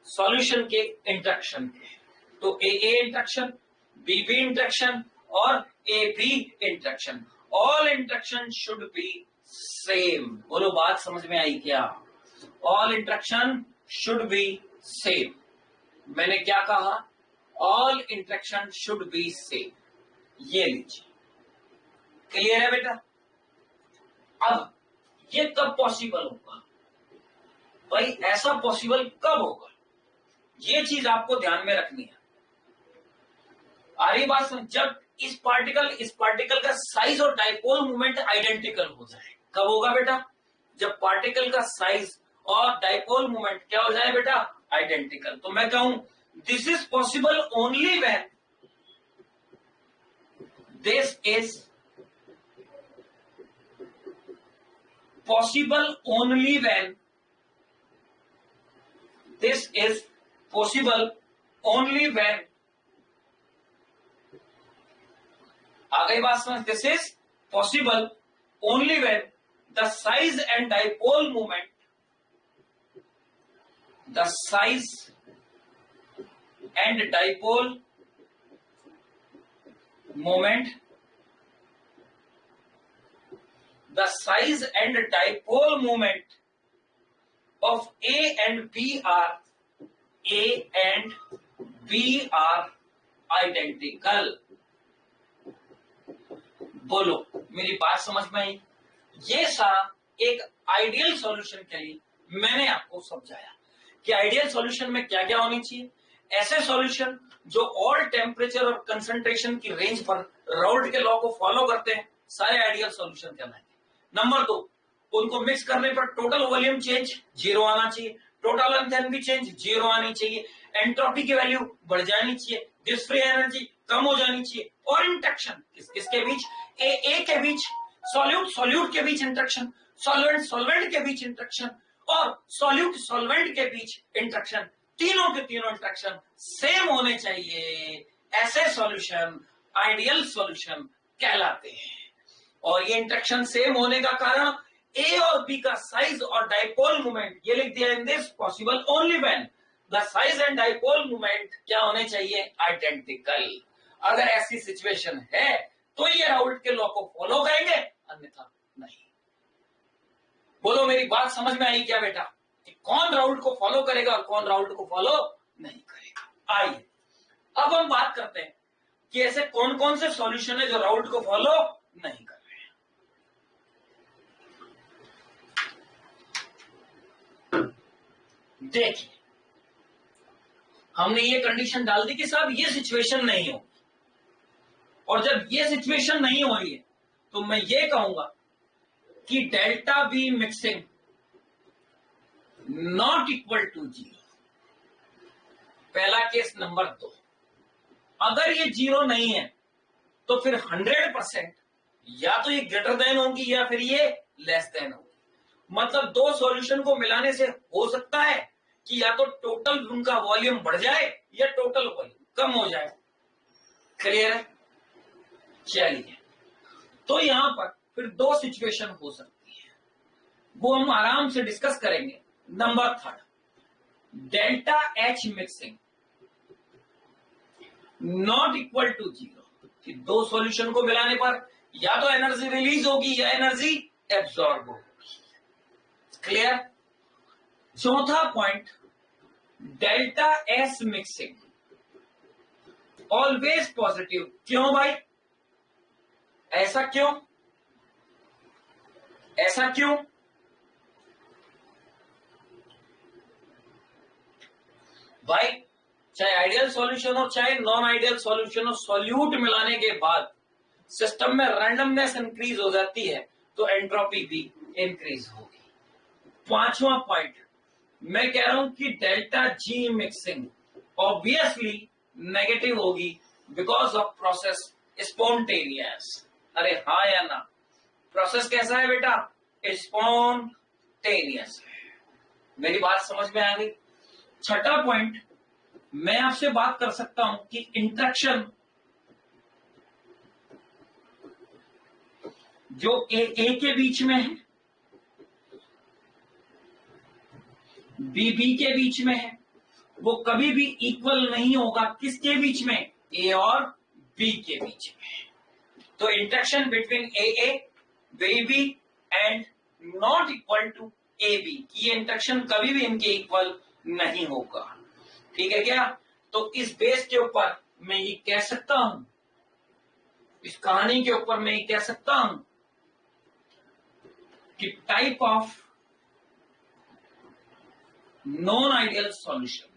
सॉल्यूशन के इंट्रैक्शन के। तो A interaction, B B interaction और A B interaction, all interaction should be same. बोलो बात समझ में आई क्या? All interaction should be same. मैंने क्या कहा? All interaction should be same. ये लीजिए, क्लियर है बेटा? अब ये कब पॉसिबल होगा भाई? ऐसा पॉसिबल कब होगा? ये चीज आपको ध्यान में रखनी है। आ रही बात? जब इस पार्टिकल का साइज और डाइपोल मूवमेंट आइडेंटिकल हो जाए। कब होगा बेटा? जब पार्टिकल का साइज और डाइपोल मूवमेंट क्या हो जाए बेटा? आइडेंटिकल। तो मैं कहूं this is possible only when this is possible only when this is possible only when, आ गई बात समझ, this is possible only when the size and dipole moment, the size and dipole moment, the size and dipole moment of A and B are identical. बोलो मेरी बात समझ में आई? ये सारा एक आइडियल सॉल्यूशन के लिए मैंने आपको समझाया कि आइडियल सॉल्यूशन में क्या क्या होनी चाहिए। ऐसे सॉल्यूशन जो ऑल टेम्परेचर और कंसंट्रेशन की रेंज पर राउल्ट के लॉ को फॉलो करते हैं, सारे आइडियल सॉल्यूशन कहलाएंगे। नंबर 2, उनको मिक्स करने पर टोटल वॉल्यूम चेंज 0 आना चाहिए, टोटल एंथैल्पी चेंज 0 आनी चाहिए, एंट्रोपी की वैल्यू बढ़ जानी चाहिए, गिव्स फ्री एनर्जी कम हो जानी चाहिए, और इंटरेक्शन किसके बीच, ए के बीच, सॉल्यूट के बीच इंटरेक्शन, सॉल्वेंट के बीच इंटरेक्शन, और सॉल्वेंट के बीच इंटरेक्शन, तीनों के तीनों इंटरेक्शन सेम होने चाहिए। ऐसे सॉल्यूशन आइडियल सॉल्यूशन कहलाते हैं। और ये इंटरेक्शन सेम होने का कारण ए और बी का साइज और डाइपोल मोमेंट, ये लिख दिया in this possible only when the size and dipole moment क्या होने चाहिए, आइडेंटिकल। अगर ऐसी सिचुएशन है तो ये राउल्ट के लॉ को फॉलो करेंगे, अन्यथा नहीं। बोलो मेरी बात समझ में आई क्या बेटा, कि कौन राउल्ट को फॉलो करेगा और कौन राउल्ट को फॉलो नहीं करेगा। आइए अब हम बात करते हैं कि ऐसे कौन कौन से सॉल्यूशन है जो राउल्ट को फॉलो नहीं कर रहे हैं। देखिए हमने ये कंडीशन डाल दी कि साहब ये सिचुएशन नहीं हो, और जब ये सिचुएशन नहीं हो रही है तो मैं ये कहूंगा कि delta B mixing not equal to 0। पहला केस। नंबर 2, अगर ये 0 नहीं है तो फिर 100% या तो ये ग्रेटर देन होगी या फिर ये लेस देन होगी। मतलब दो सॉल्यूशन को मिलाने से हो सकता है कि या तो टोटल उनका वॉल्यूम बढ़ जाए या टोटल वॉल्यूम कम हो जाए। क्लियर है? चलिए, तो यहां पर फिर दो सिचुएशन हो सकती है, वो हम आराम से डिस्कस करेंगे। Number 3, delta H mixing not equal to 0। कि दो सॉल्यूशन को मिलाने पर या तो एनर्जी रिलीज होगी या एनर्जी एब्सॉर्ब होगी। क्लियर? चौथा point, delta S mixing always positive. क्यों भाई? ऐसा क्यों? ऐसा क्यों? भाई चाहे आइडियल सॉल्यूशन हो चाहे नॉन आइडियल सॉल्यूशन हो, सॉल्यूट मिलाने के बाद सिस्टम में रैंडमनेस इंक्रीज हो जाती है तो एंट्रोपी भी इंक्रीज होगी। पांचवा पॉइंट, मैं कह रहा हूं कि delta G mixing obviously negative होगी बिकॉज ऑफ प्रोसेस स्पॉन्टेनियस। अरे हाँ या ना? प्रोसेस कैसा है बेटा? स्पॉन्टेनियस है। मेरी बात समझ में आ गई? छठा पॉइंट, मैं आपसे बात कर सकता हूं कि इंटरेक्शन जो ए के बीच में है, बी के बीच में है, वो कभी भी इक्वल नहीं होगा। किसके बीच में? ए और बी के बीच में। तो interaction between A B and not equal to A B, ये इंटरेक्शन कभी भी इनके इक्वल नहीं होगा। ठीक है क्या? तो इस बेस के ऊपर मैं ये कह सकता हूं, इस कहानी के ऊपर मैं ये कह सकता हूं कि type of non ideal solution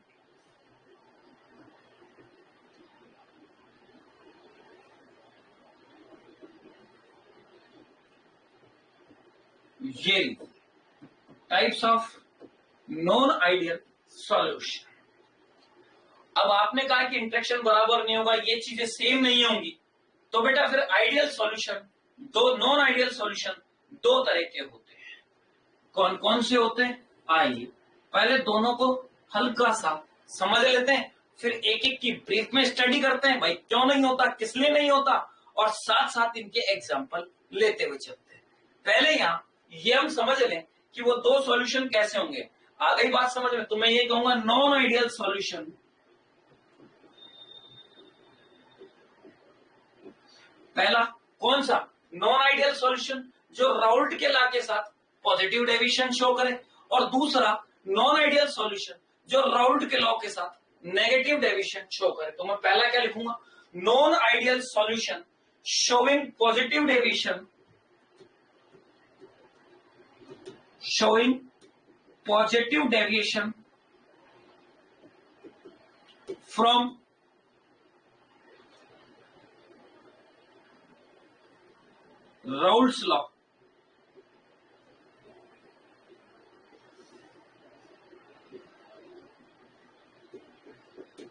ये types of non ideal solution. अब आपने कहा कि इंटरेक्शन बराबर नहीं होगा, ये चीजें सेम नहीं होंगी, तो बेटा फिर आइडियल सॉल्यूशन, दो नॉन आइडियल सॉल्यूशन दो तरह के होते हैं। कौन कौन से होते हैं? आइए पहले दोनों को हल्का सा समझ लेते हैं, फिर एक एक की ब्रीफ में स्टडी करते हैं, भाई क्यों नहीं होता, किस लिए नहीं होता, और साथ साथ इनके एग्जाम्पल लेते हुए चलते हैं। पहले यहाँ ये हम समझ लें कि वो दो सॉल्यूशन कैसे होंगे। आ गई बात समझ में? तो मैं ये कहूंगा नॉन आइडियल सॉल्यूशन, पहला कौन सा? नॉन आइडियल सॉल्यूशन जो राउल्ट के लॉ के साथ पॉजिटिव डेविएशन शो करे, और दूसरा नॉन आइडियल सॉल्यूशन जो राउल्ट के लॉ के साथ नेगेटिव डेविएशन शो करे। तो मैं पहला क्या लिखूंगा? Non ideal solution showing positive deviation, showing positive deviation from Raoult's law.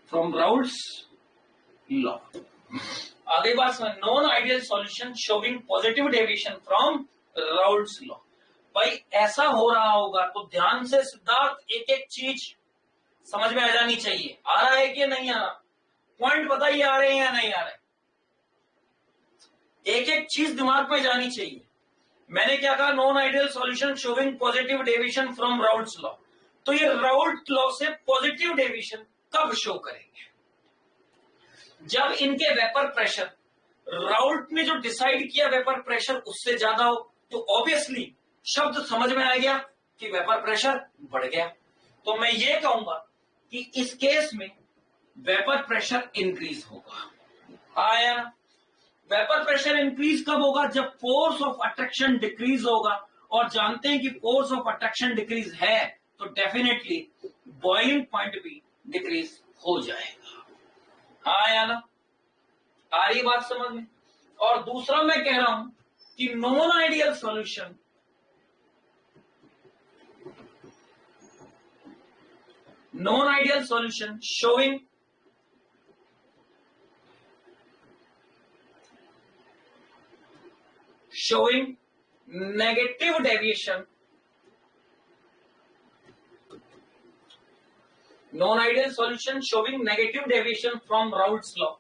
From Raoult's law. आगे बात समझ, non ideal solution showing positive deviation from Raoult's law. भाई ऐसा हो रहा होगा तो ध्यान से सिद्धार्थ एक एक चीज समझ में आ जानी चाहिए। आ रहा है कि नहीं आ रहा? पॉइंट बताइए, आ रहे हैं या नहीं आ रहे? एक एक चीज दिमाग में जानी चाहिए। मैंने क्या कहा? Non ideal solution showing positive deviation from Raoult's law. तो ये राउल्ट लॉ से पॉजिटिव डेविएशन कब शो करेंगे? जब इनके वेपर प्रेशर, राउल्ट ने जो डिसाइड किया वेपर प्रेशर उससे ज्यादा हो, तो ऑब्वियसली शब्द समझ में आ गया कि वेपर प्रेशर बढ़ गया। तो मैं ये कहूंगा कि इस केस में वेपर प्रेशर इंक्रीज होगा। आया ना? वेपर प्रेशर इंक्रीज कब होगा? जब फोर्स ऑफ अट्रैक्शन डिक्रीज होगा, और जानते हैं कि फोर्स ऑफ अट्रैक्शन डिक्रीज है तो डेफिनेटली बॉइलिंग पॉइंट भी डिक्रीज हो जाएगा। आया ना? आ रही बात समझ में? और दूसरा मैं कह रहा हूं कि non ideal solution non-ideal solution showing negative deviation, non-ideal solution showing negative deviation from Raoult's law,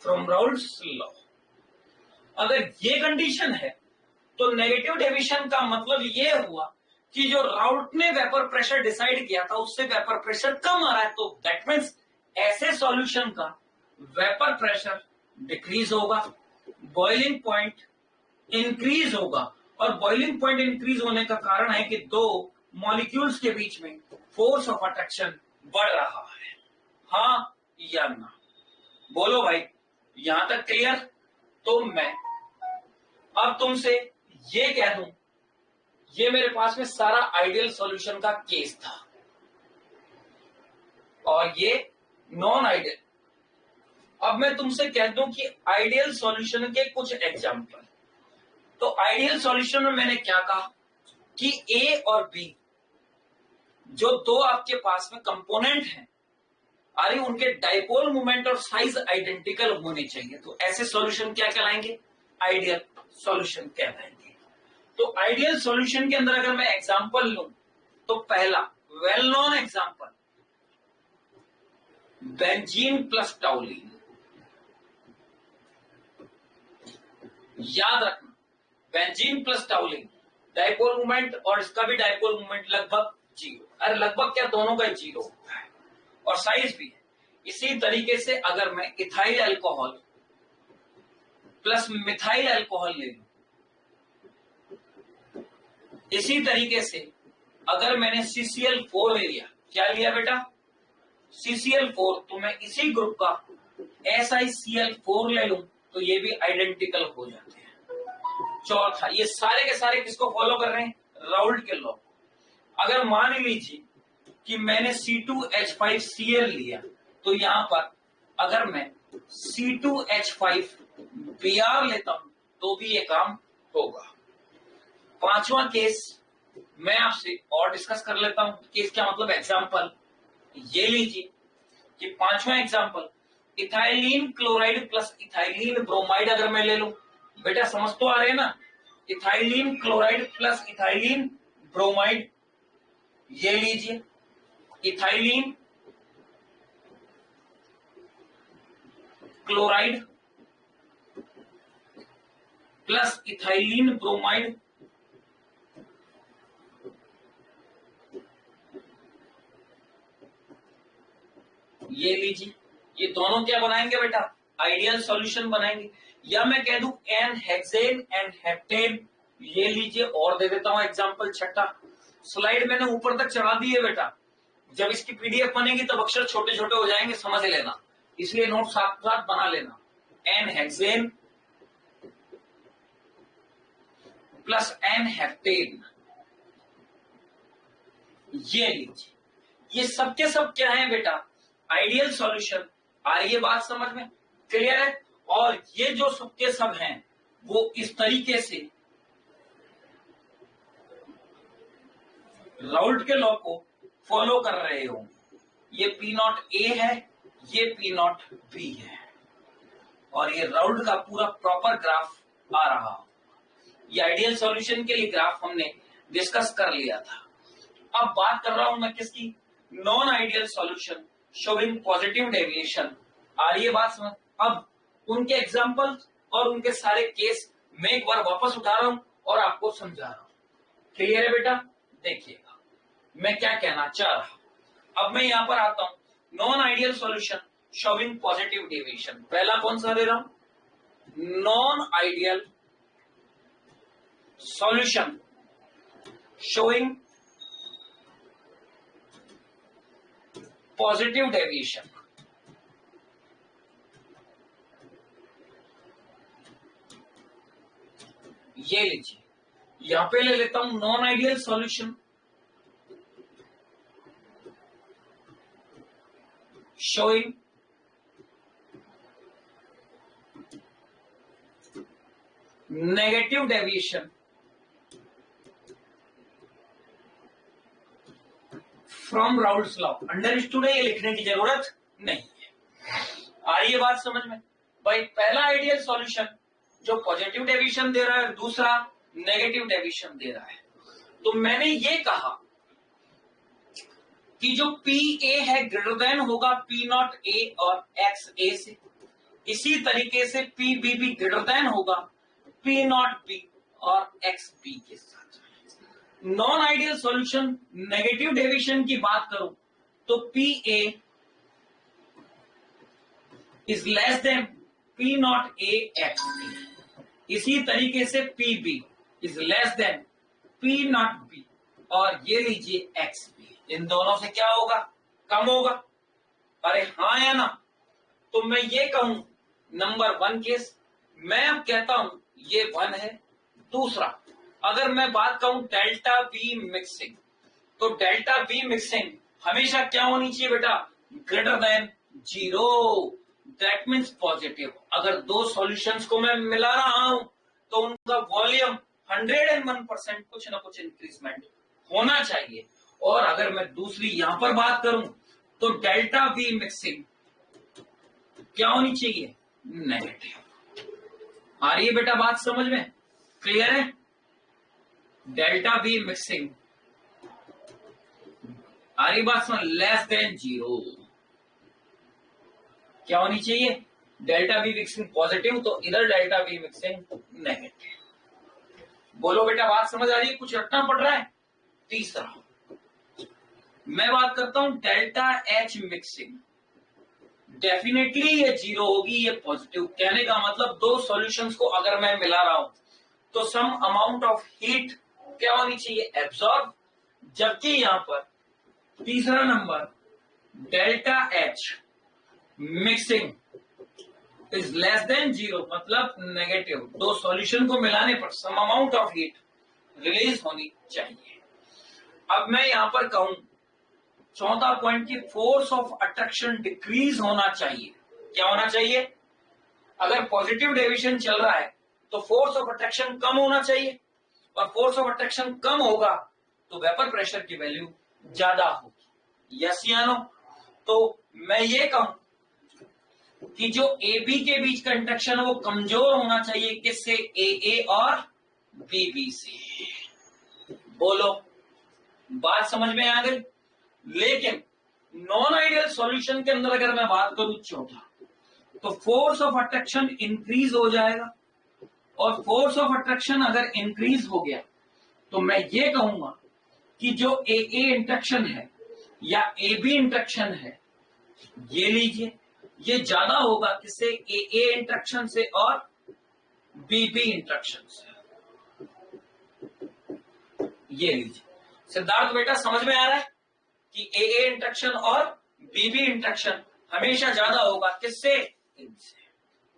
from Raoult's law। अगर ये कंडीशन है तो नेगेटिव डेविएशन का मतलब ये हुआ कि जो राउल्ट ने वेपर प्रेशर डिसाइड किया था उससे वेपर प्रेशर कम आ रहा है, तो दैट मीन्स ऐसे सॉल्यूशन का वेपर प्रेशर डिक्रीज होगा, बॉइलिंग पॉइंट इंक्रीज होगा। और बॉइलिंग पॉइंट इंक्रीज होने का कारण है कि दो मॉलिक्यूल्स के बीच में फोर्स ऑफ अट्रैक्शन बढ़ रहा है। हाँ या ना? बोलो भाई, यहां तक क्लियर? तो मैं अब तुमसे ये कह दूं, ये मेरे पास में सारा आइडियल सॉल्यूशन का केस था, और ये नॉन आइडियल। अब मैं तुमसे कह दूं कि आइडियल सॉल्यूशन के कुछ एग्जांपल। तो आइडियल सॉल्यूशन में मैंने क्या कहा कि ए और बी जो दो आपके पास में कंपोनेंट हैं, अरे उनके डाइपोल मोमेंट और साइज आइडेंटिकल होने चाहिए। तो ऐसे सॉल्यूशन क्या कहलाएंगे? आइडियल सॉल्यूशन कहलाएंगे। तो आइडियल सॉल्यूशन के अंदर अगर मैं एग्जांपल लूं तो पहला well known example benzene plus टाउलिन। याद रखना, बेंजीन प्लस टाउलिन डाइपोल मोमेंट और इसका भी डाइपोल मोमेंट लगभग जीरो। अरे लगभग क्या, दोनों का जीरो होता है, और साइज भी है। इसी तरीके से अगर मैं ethyl alcohol plus methyl alcohol ले लूं, इसी तरीके से अगर मैंने CCl4 ले लिया, क्या लिया बेटा? CCl4, तो मैं इसी ग्रुप का SiCl4 ले लूं तो ये भी आइडेंटिकल हो जाते हैं। चौथा, ये सारे के सारे किसको फॉलो कर रहे हैं? राउल्ट के लॉ। अगर मान लीजिए कि मैंने C2H5Cl लिया, तो यहां पर अगर मैं C2H5Br लेता हूं तो भी ये काम होगा। पांचवा केस मैं आपसे और डिस्कस कर लेता हूं। केस क्या मतलब? एग्जांपल ये लीजिए कि पांचवा example ethylene chloride plus ethylene bromide अगर मैं ले लूं, बेटा समझ तो आ रहे हैं ना? Ethylene chloride plus ethylene bromide, ये लीजिए ethylene chloride plus ethylene bromide, ये लीजिए। ये दोनों क्या बनाएंगे बेटा? आइडियल सॉल्यूशन बनाएंगे। या मैं कह दूं एन हेक्सेन एंड हेप्टेन, ये लीजिए। और दे देता हूं एग्जांपल छठा। स्लाइड मैंने ऊपर तक चढ़ा दी है बेटा, जब इसकी पीडीएफ बनेगी तब अक्षर छोटे छोटे हो जाएंगे, समझ लेना, इसलिए नोट साथ साथ बना लेना। N hexane plus n heptane, ये लीजिए। ये सब के सब क्या है बेटा? Ideal solution. आ रही है बात समझ में? क्लियर है? और ये जो सब के सब हैं वो इस तरीके से राउल्ट के लॉ को फॉलो कर रहे हो। ये पी नॉट ए है, ये पी नॉट बी है, और ये राउल्ट का पूरा प्रॉपर ग्राफ आ रहा। ये आइडियल सॉल्यूशन के लिए ग्राफ हमने डिस्कस कर लिया था। अब बात कर रहा हूं मैं किसकी? Non ideal solution showing positive deviation. आ रही है बात समझ? अब उनके एग्जांपल और उनके सारे केस मैं एक बार वापस उठा रहा हूं और आपको समझा रहा हूं। क्लियर है बेटा? देखिएगा मैं क्या कहना चाह रहा हूं। अब मैं यहां पर आता हूं, non ideal solution showing positive deviation. पहला कौन सा दे रहा हूं? Non ideal solution showing positive deviation. ये लीजिए, यहां पे ले लेता हूं non ideal solution showing negative deviation from Raoult's law. Understood है? ये लिखने की जरूरत नहीं है। आ रही है बात समझ में? भाई पहला आइडियल सॉल्यूशन जो पॉजिटिव डेविएशन दे रहा है, दूसरा नेगेटिव डेविएशन दे रहा है। तो मैंने ये कहा कि जो पी ए है ग्रेटर देन होगा पी नॉट ए और एक्स ए से। इसी तरीके से पी बी भी ग्रेटर देन होगा पी नॉट बी और एक्स बी के साथ। Non ideal solution negative deviation की बात करूं तो P A is less than P not A X B. इसी तरीके से P B is less than P not B और ये लीजिए एक्स बी। इन दोनों से क्या होगा? कम होगा। अरे हाँ या ना? तो मैं ये कहूं नंबर वन केस, मैं अब कहता हूं ये वन है। दूसरा, अगर मैं बात कहूं डेल्टा बी मिक्सिंग, तो डेल्टा बी मिक्सिंग हमेशा क्या होनी चाहिए बेटा? Greater than zero. That means positive. अगर दो सॉल्यूशंस को मैं मिला रहा हूं तो उनका वॉल्यूम 101% कुछ ना कुछ इंक्रीजमेंट होना चाहिए। और अगर मैं दूसरी यहां पर बात करूं तो डेल्टा बी मिक्सिंग क्या होनी चाहिए? नेगेटिव। आ रही है बेटा बात समझ में? क्लियर है? डेल्टा बी मिक्सिंग आ रही बात समझ? Less than zero. क्या होनी चाहिए? डेल्टा बी मिक्सिंग पॉजिटिव, तो इधर डेल्टा बी मिक्सिंग नेगेटिव। बोलो बेटा बात समझ आ रही है? कुछ रटना पड़ रहा है? तीसरा मैं बात करता हूं डेल्टा एच मिक्सिंग। डेफिनेटली ये जीरो होगी, ये पॉजिटिव। कहने का मतलब दो सॉल्यूशंस को अगर मैं मिला रहा हूं तो सम अमाउंट ऑफ हीट क्या होनी चाहिए? एब्सॉर्ब। जबकि यहां पर तीसरा number delta H mixing is less than zero, मतलब नेगेटिव। दो सॉल्यूशन को मिलाने पर some amount of heat release होनी चाहिए। अब मैं यहां पर कहूं चौथा पॉइंट की फोर्स ऑफ अट्रैक्शन डिक्रीज होना चाहिए। क्या होना चाहिए? अगर पॉजिटिव डेविएशन चल रहा है तो फोर्स ऑफ अट्रैक्शन कम होना चाहिए, और फोर्स ऑफ अट्रैक्शन कम होगा तो वेपर प्रेशर की वैल्यू ज्यादा होगी। यस या नो? तो मैं ये कहूं कि जो ए बी के बीच का इंटरेक्शन है वो कमजोर होना चाहिए। किससे? ए ए और BBC। बोलो, बात समझ में आ गई? लेकिन नॉन आइडियल सॉल्यूशन के अंदर अगर मैं बात करूं चौथा, तो फोर्स ऑफ अट्रैक्शन इंक्रीज हो जाएगा, और फोर्स ऑफ अट्रैक्शन अगर इंक्रीज हो गया तो मैं ये कहूंगा कि जो ए इंट्रैक्शन है या ए बी इंट्रैक्शन है, ये लीजिए, ये ज्यादा होगा किससे? ए इंट्रैक्शन से और बी इंट्रैक्शन से। ये लीजिए सिद्धार्थ बेटा, समझ में आ रहा है कि ए इंट्रैक्शन और बी इंट्रैक्शन हमेशा ज्यादा होगा किससे? इनसे।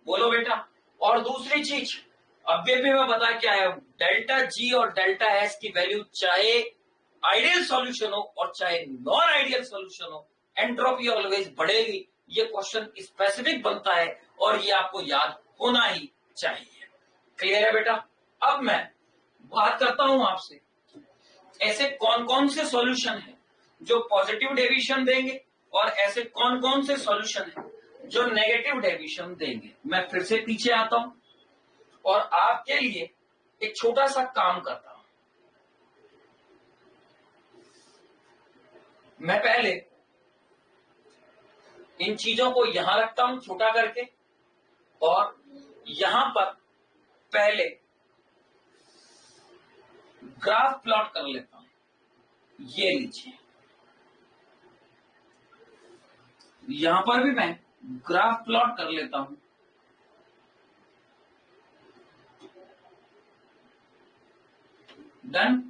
बोलो बेटा। और दूसरी चीज अभी भी मैं बता के आया हूं, डेल्टा जी और डेल्टा एस की वैल्यू चाहे आइडियल सॉल्यूशन हो और चाहे नॉन आइडियल सॉल्यूशन हो, एंट्रोपी ऑलवेज बढ़ेगी। ये क्वेश्चन स्पेसिफिक बनता है और ये आपको याद होना ही चाहिए। क्लियर है बेटा? अब मैं बात करता हूं आपसे, ऐसे कौन कौन से सॉल्यूशन हैं जो पॉजिटिव डेविएशन देंगे और ऐसे कौन कौन से सॉल्यूशन हैं जो नेगेटिव डेविएशन देंगे। मैं फिर से पीछे आता हूं और आपके लिए एक छोटा सा काम करता हूं। मैं पहले इन चीजों को यहां रखता हूं छोटा करके, और यहां पर पहले ग्राफ प्लॉट कर लेता हूं। ये लीजिए, यहां पर भी मैं ग्राफ प्लॉट कर लेता हूं। डन।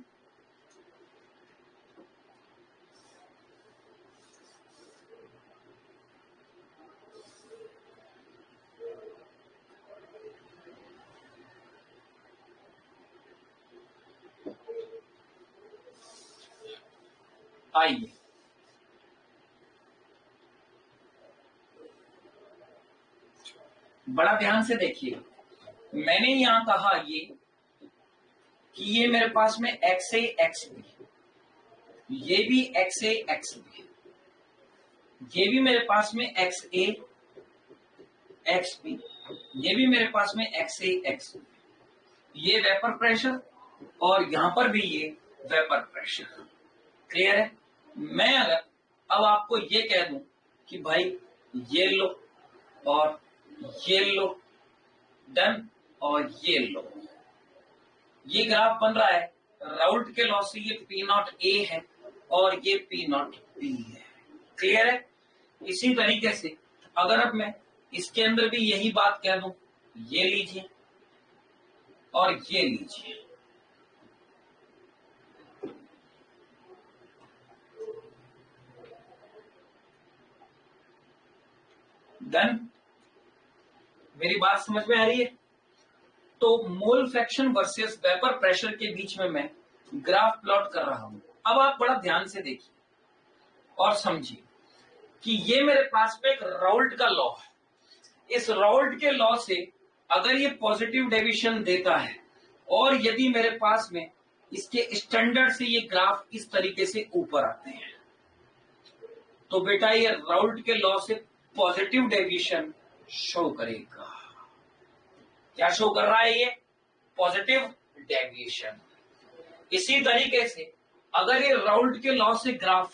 आइए, बड़ा ध्यान से देखिए, मैंने यहां कहा ये कि ये मेरे पास में एक्स ए एक्स बी, ये भी एक्स ए एक्स बी, ये भी मेरे पास में एक्स ए एक्स बी, ये भी मेरे पास में एक्स ए एक्स बी, ये वेपर प्रेशर और यहां पर भी ये वेपर प्रेशर। क्लियर है? मैं अगर अब आपको ये कह दूं कि भाई ये लो और ये लो, डन, और ये लो, ये ग्राफ बन रहा है राउल्ट के लॉ से। ये पी नॉट ए है और ये पी नॉट बी है। क्लियर है? इसी तरीके से अगर अब मैं इसके अंदर भी यही बात कह दूं, ये लीजिए और ये लीजिए, डन। मेरी बात समझ में आ रही है? तो mole fraction versus vapour pressure के बीच में मैं ग्राफ प्लॉट कर रहा हूं। अब आप बड़ा ध्यान से देखिए और समझिए कि ये मेरे पास में एक राउल्ट का लॉ है। इस राउल्ट के लॉ से अगर ये पॉजिटिव डेविएशन देता है और यदि मेरे पास में इसके स्टैंडर्ड से ये ग्राफ इस तरीके से ऊपर आते हैं, तो बेटा ये राउल्ट के लॉ से पॉजिटिव डेविएशन शो करेगा। क्या शो कर रहा है? ये पॉजिटिव डेविएशन। इसी तरीके से अगर ये राउल्ट के लॉ से ग्राफ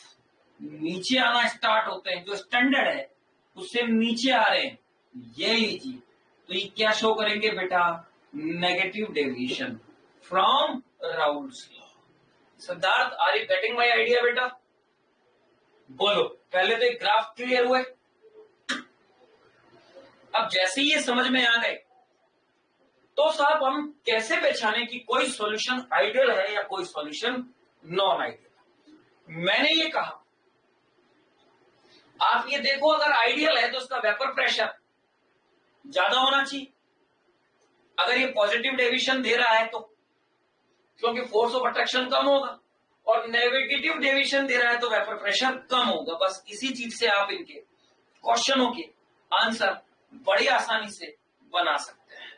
नीचे आना स्टार्ट होते हैं, जो स्टैंडर्ड है उससे नीचे आ रहे हैं, ये लीजिए, तो ये क्या शो करेंगे बेटा? Negative deviation from Raoult's law. Siddharth, are you getting my idea बेटा? बोलो, पहले तो एक ग्राफ क्लियर हुए। अब जैसे ही ये समझ में आ गए तो साहब हम कैसे पहचाने कि कोई सॉल्यूशन आइडियल है या कोई सॉल्यूशन नॉन आइडियल? मैंने ये कहा, आप ये देखो, अगर आइडियल है तो उसका वेपर प्रेशर ज्यादा होना चाहिए। अगर ये पॉजिटिव डेविएशन दे रहा है तो, क्योंकि फोर्स ऑफ अट्रैक्शन कम होगा, और नेगेटिव डेविएशन दे रहा है तो वेपर प्रेशर कम होगा। बस इसी चीज से आप इनके क्वेश्चनों के आंसर बड़ी आसानी से बना सकते हैं।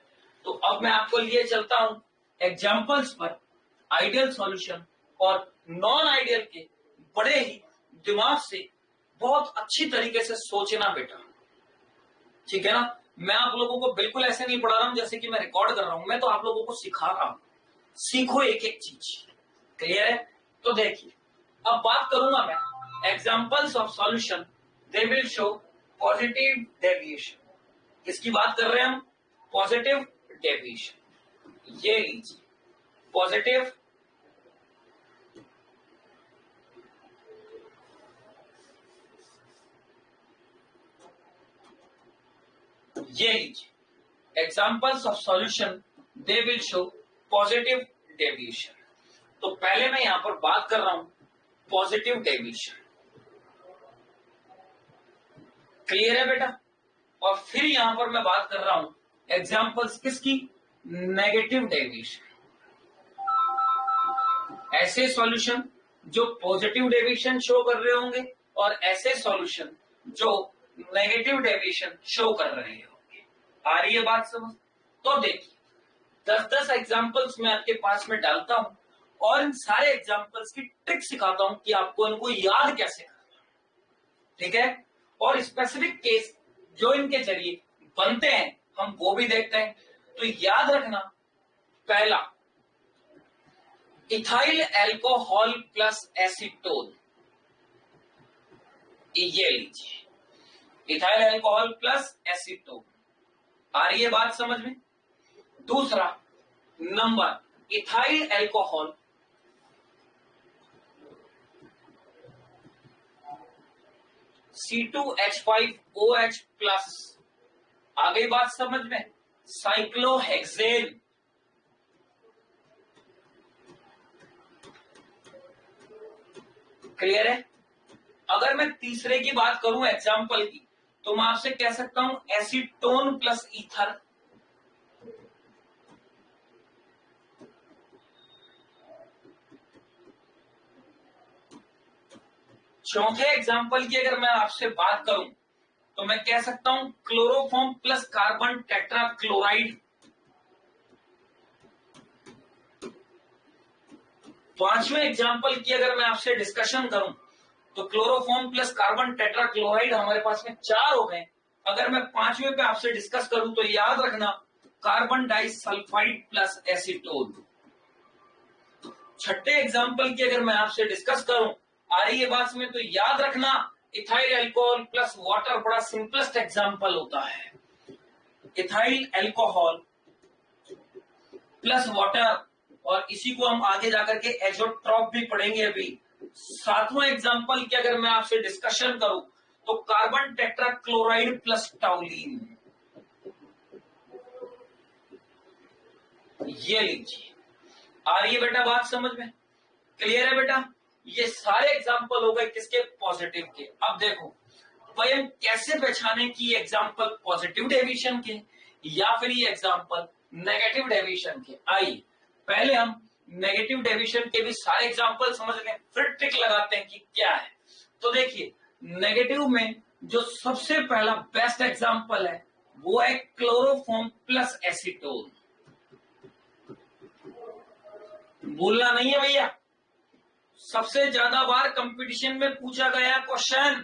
तो अब मैं आपको लिए चलता हूं एग्जांपल्स पर आइडियल सॉल्यूशन और नॉन आइडियल के। बड़े ही दिमाग से बहुत अच्छी तरीके से सोचना बेटा, ठीक है ना? मैं आप लोगों को बिल्कुल ऐसे नहीं पढ़ा रहा हूं जैसे कि मैं रिकॉर्ड कर रहा हूं, मैं तो आप लोगों को सिखा रहा हूं। सीखो एक एक चीज। क्लियर है? तो देखिए, अब बात करूंगा मैं examples of solution they will show positive deviation. किसकी बात कर रहे हैं हम? Positive deviation. ये लीजिए पॉजिटिव ये लीजिए examples of solution they will show positive deviation. तो पहले मैं यहां पर बात कर रहा हूं पॉजिटिव डेविएशन। क्लियर है बेटा? और फिर यहां पर मैं बात कर रहा हूं एग्जांपल्स किसकी? Negative deviation. ऐसे सॉल्यूशन जो पॉजिटिव डेविएशन शो कर रहे होंगे और ऐसे सॉल्यूशन जो नेगेटिव डेविएशन शो कर रहे होंगे। आ रही है बात समझ? तो देखिए 10-10 एग्जांपल्स मैं आपके पास में डालता हूं और इन सारे एग्जांपल्स की ट्रिक सिखाता हूं कि आपको इनको याद कैसे करना। ठीक है? और स्पेसिफिक केस जो इनके जरिए बनते हैं हम वो भी देखते हैं। तो याद रखना, पहला इथाइल अल्कोहल प्लस एसीटोन। ये लीजिए इथाइल अल्कोहल प्लस एसीटोन। आ रही है बात समझ में? दूसरा number ethyl alcohol C2H5OH plus. आ गई बात समझ में? साइक्लोहेक्सेन। क्लियर है? अगर मैं तीसरे की बात करूं एग्जांपल की, तो मैं आपसे कह सकता हूं एसीटोन प्लस ईथर। चौथे एग्जांपल की अगर मैं आपसे बात करूं तो मैं कह सकता हूं क्लोरोफॉर्म प्लस कार्बन टेट्राक्लोराइड। पांचवें एग्जांपल की अगर मैं आपसे डिस्कशन करूं तो क्लोरोफॉर्म प्लस कार्बन टेट्राक्लोराइड हमारे पास में 4 हो गए। अगर मैं पांचवें पे आपसे डिस्कस करूं तो याद रखना कार्बन डाइसल्फाइड प्लस एसीटोन। छठे एग्जांपल की अगर मैं आपसे डिस्कस करूं, आ रही है बात में, तो याद रखना इथाइल अल्कोहल प्लस वाटर। बड़ा सिंपलेस्ट एग्जांपल होता है इथाइल अल्कोहल प्लस वाटर, और इसी को हम आगे जाकर के एजोट्रॉप भी पढ़ेंगे अभी। सातवां एग्जांपल की अगर मैं आपसे डिस्कशन करूं तो कार्बन टेट्राक्लोराइड प्लस टाउलिन। ये लीजिए। आ रही है बेटा बात समझ में? क्लियर है बेटा? ये सारे एग्जांपल हो गए किसके? पॉजिटिव के। अब देखो भाई हम कैसे पहचाने कि ये एग्जांपल पॉजिटिव डेविएशन के या फिर ये एग्जांपल नेगेटिव डेविएशन के। आइए पहले हम नेगेटिव डेविएशन के भी सारे एग्जांपल समझ लें, फिर ट्रिक लगाते हैं कि क्या है। तो देखिए नेगेटिव में जो सबसे पहला बेस्ट एग्जांपल है वो है क्लोरोफॉर्म प्लस एसीटोन। भूलना नहीं है भैया, सबसे ज्यादा बार कंपटीशन में पूछा गया क्वेश्चन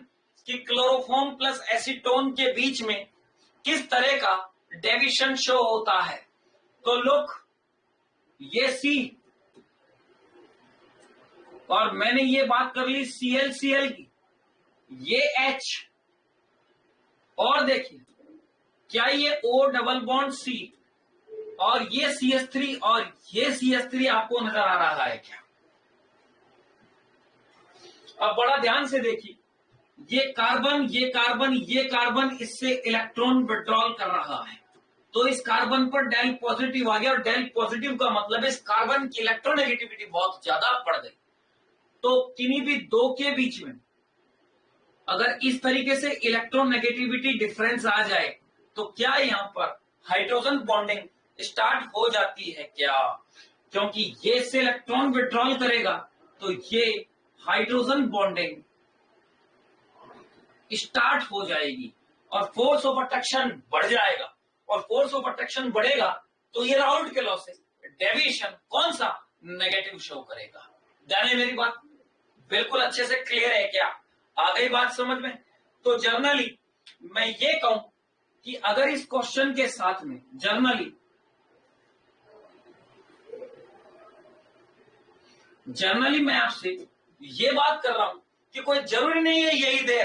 कि क्लोरोफॉर्म प्लस एसीटोन के बीच में किस तरह का डेविएशन शो होता है। तो लुक, ये सी और मैंने ये बात कर ली ClCl की, ये H, और देखिए क्या ये O डबल बॉन्ड C और ये CH3 और ये CH3 आपको नजर आ रहा है क्या? अब बड़ा ध्यान से देखिए, ये कार्बन ये कार्बन ये कार्बन इससे इलेक्ट्रॉन विड्रॉल कर रहा है, तो इस कार्बन पर डेल पॉजिटिव आ गया, और डेल पॉजिटिव का मतलब इस कार्बन की इलेक्ट्रोनेगेटिविटी बहुत ज्यादा बढ़ गई। तो किन्हीं भी दो के बीच में अगर इस तरीके से इलेक्ट्रोनेगेटिविटी डिफरेंस आ जाए तो क्या यहां पर हाइड्रोजन बॉन्डिंग स्टार्ट हो जाती है क्या? क्योंकि ये से इलेक्ट्रॉन विड्रॉल करेगा तो ये हाइड्रोजन बॉन्डिंग स्टार्ट हो जाएगी और फोर्स ऑफ अट्रैक्शन बढ़ जाएगा, और फोर्स ऑफ अट्रैक्शन बढ़ेगा तो ये राउल्ट के लॉ से डेविएशन कौन सा? नेगेटिव शो करेगा। जाने मेरी बात बिल्कुल अच्छे से क्लियर है क्या? आ गई बात समझ में? तो जर्नली मैं ये कहूं कि अगर इस क्वेश्चन के साथ में जर्नली जनरली मैं आपसे ये बात कर रहा हूं कि कोई जरूरी नहीं है यही दे,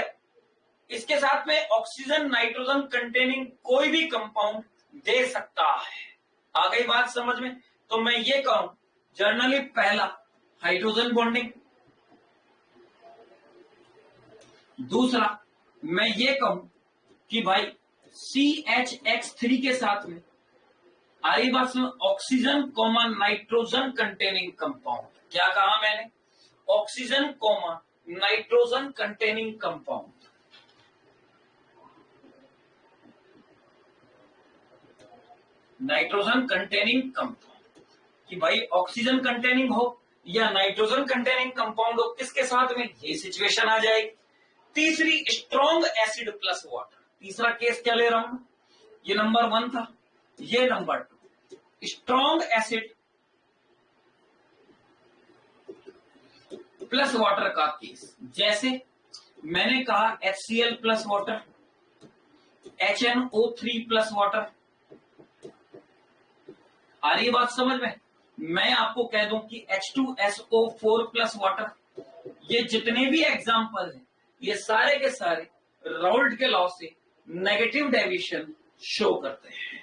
इसके साथ में ऑक्सीजन नाइट्रोजन कंटेनिंग कोई भी कंपाउंड दे सकता है। आ गई बात समझ में? तो मैं ये कहूं जनरली पहला हाइड्रोजन बॉन्डिंग, दूसरा मैं ये कहूं कि भाई CHX3 के साथ में आ रही बात में oxygen comma nitrogen containing compound. क्या कहा मैंने? Oxygen comma nitrogen containing compound. Nitrogen containing compound कि भाई ऑक्सीजन कंटेनिंग हो या नाइट्रोजन कंटेनिंग कंपाउंड हो, किसके साथ में ये सिचुएशन आ जाएगी। तीसरी स्ट्रॉन्ग एसिड प्लस वाटर। तीसरा केस क्या ले रहा हूं? ये नंबर 1 था, ये number 2 strong acid plus water का केस। जैसे मैंने कहा HCl plus water, HNO3 plus water. आ रही बात समझ में? मैं आपको कह दूं कि H2SO4 प्लस वाटर। ये जितने भी एग्जाम्पल हैं ये सारे के सारे राउल्ट के लॉ से नेगेटिव डेविएशन शो करते हैं।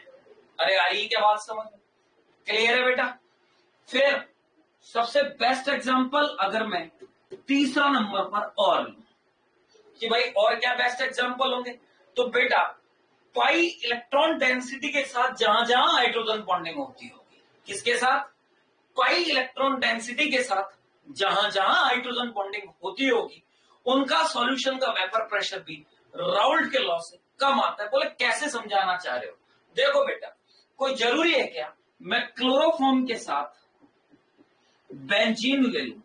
अरे आ रही क्या बात समझ में? क्लियर है बेटा? फिर सबसे बेस्ट एग्जाम्पल अगर मैं तीसरा नंबर पर और लूं कि भाई और क्या बेस्ट एग्जाम्पल होंगे, तो बेटा पाई इलेक्ट्रॉन डेंसिटी के साथ जहां जहां हाइड्रोजन बॉन्डिंग होती होगी, किसके साथ? पाई इलेक्ट्रॉन डेंसिटी के साथ जहां जहां हाइड्रोजन बॉन्डिंग होती होगी उनका सॉल्यूशन का वेपर प्रेशर भी राउल्ट के लॉ से कम आता है। बोले कैसे समझाना चाह रहे हो? देखो बेटा, कोई जरूरी है क्या मैं क्लोरोफॉर्म के साथ बेंजीन ले लूं?